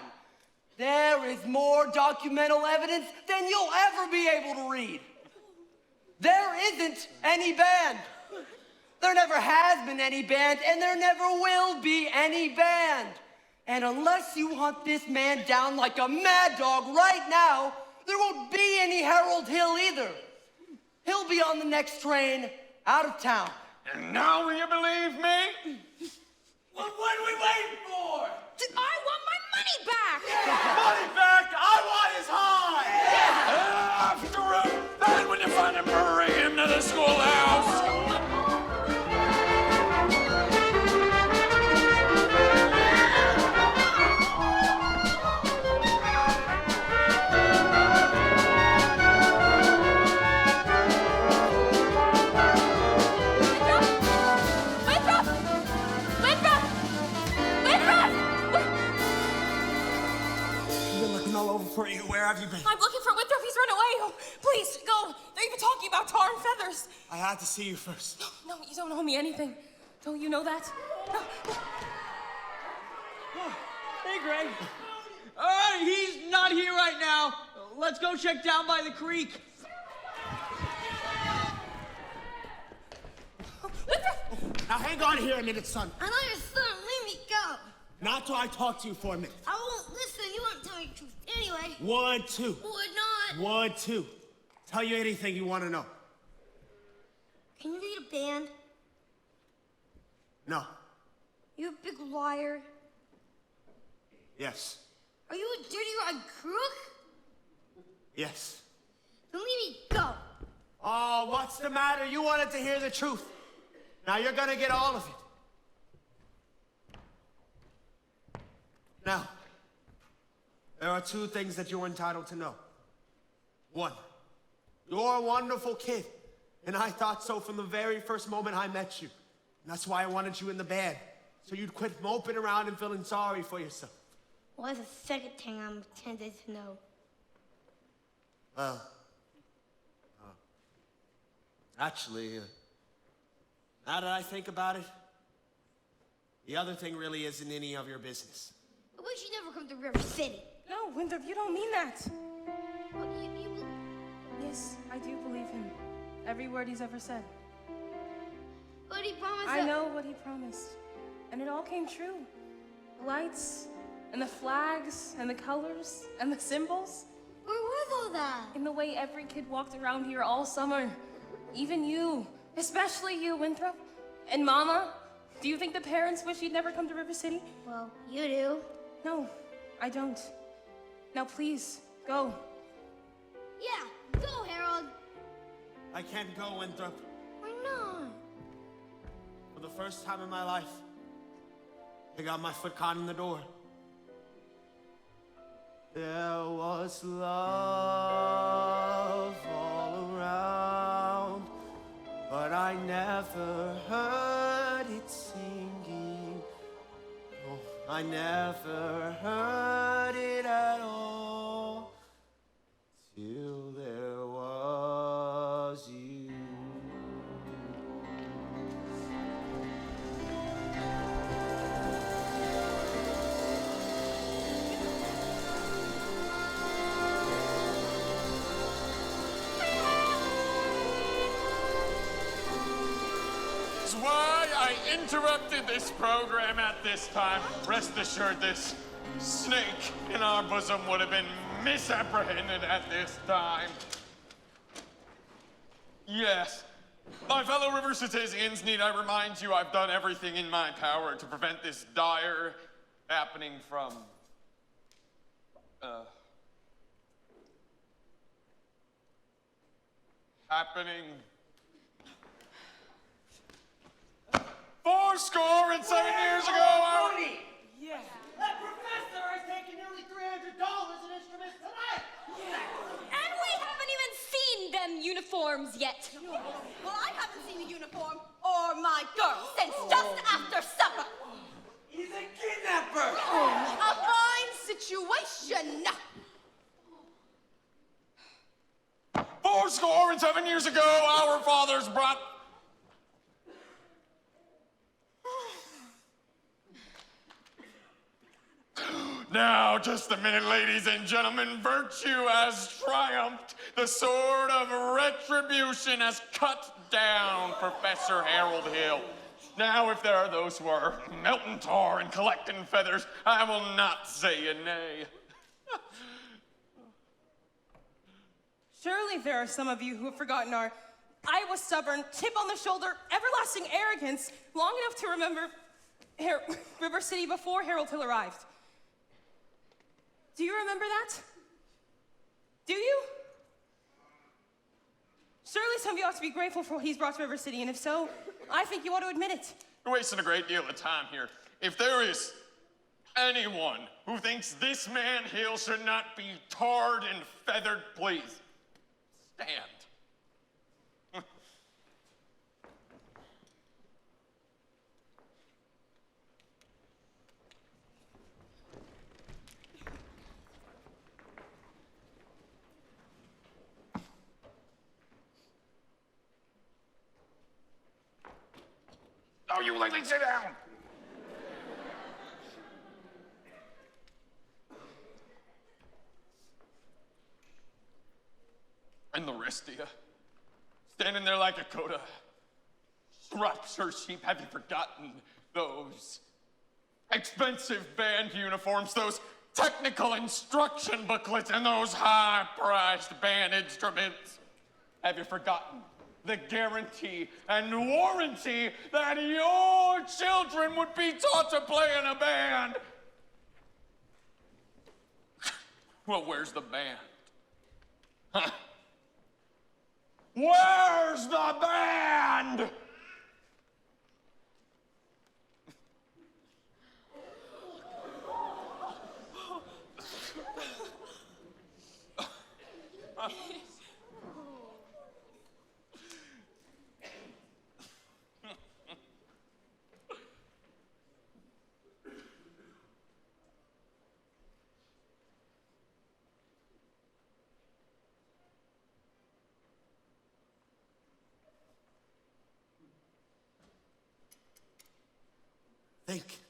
There is more documental evidence than you'll ever be able to read. There isn't any band. There never has been any band, and there never will be any band. And unless you hunt this man down like a mad dog right now, there won't be any Harold Hill either. He'll be on the next train out of town. And now will you believe me? What are we waiting for? I want my money back! Money back! I want his high! After him, then when you find him, bring him to the schoolhouse. All over for you. Where have you been? I'm looking for Winthrop. He's run away. Oh, please, go. They're even talking about tar and feathers. I had to see you first. No, you don't owe me anything. Don't you know that? No. Hey, Greg. All right, he's not here right now. Let's go check down by the creek. Now hang on here a minute, son. I know your son. Leave me go. Not till I talk to you for a minute. I won't listen. You won't tell me the truth anyway. 1, 2. Would not. 1, 2. tell you anything you want to know. Can you lead a band? No. You a big liar? Yes. Are you a dirty rotten crook? Yes. Then leave me go. Oh, what's the matter? You wanted to hear the truth. Now you're gonna get all of it. Now, there are two things that you're entitled to know. One, you're a wonderful kid, and I thought so from the very first moment I met you. And that's why I wanted you in the band, so you'd quit moping around and feeling sorry for yourself. What's the second thing I'm intended to know? Well, actually, now that I think about it, the other thing really isn't any of your business. I wish you never come to River City. No, Winthrop, you don't mean that. But you Yes, I do believe him. Every word he's ever said. But he promised I know what he promised. And it all came true. The lights, and the flags, and the colors, and the symbols. Where was all that? In the way every kid walked around here all summer. Even you. Especially you, Winthrop. And Mama. Do you think the parents wish you'd never come to River City? Well, you do. No, I don't. Now please, go. Yeah, go, Harold. I can't go, Winthrop. Why not? For the first time in my life, I got my foot caught in the door. There was love all around, but I never heard it singing. Oh, I never heard it at all, till there was you. That's why I interrupted this program at this time. Rest assured, this snake in our bosom would have been misapprehended at this time. Yes. My fellow River citizens, need I remind you I've done everything in my power to prevent this dire happening from, happening. 7 years ago, Yeah. That professor has taken nearly $300 in instruments tonight. And we haven't even seen them uniforms yet. Well, I haven't seen a uniform or my girl since just after supper. He's a kidnapper. A fine situation. 7 years ago, our fathers brought. Now, just a minute, ladies and gentlemen. Virtue has triumphed. The sword of retribution has cut down Professor Harold Hill. Now, if there are those who are melting tar and collecting feathers, I will not say a nay. Surely there are some of you who have forgotten our Iowa stubborn, chip on the shoulder, everlasting arrogance long enough to remember River City before Harold Hill arrived. Do you remember that? Do you? Surely some of you ought to be grateful for what he's brought to River City, and if so, I think you ought to admit it. You're wasting a great deal of time here. If there is anyone who thinks this man Hill should not be tarred and feathered, please stand. Oh, you lady, sit down. And the rest of you, standing there like a coda, Shropshire sheep, have you forgotten those expensive band uniforms, those technical instruction booklets, and those high-priced band instruments? Have you forgotten the guarantee and warranty that your children would be taught to play in a band? Well, where's the band? Huh? Where's the band? Think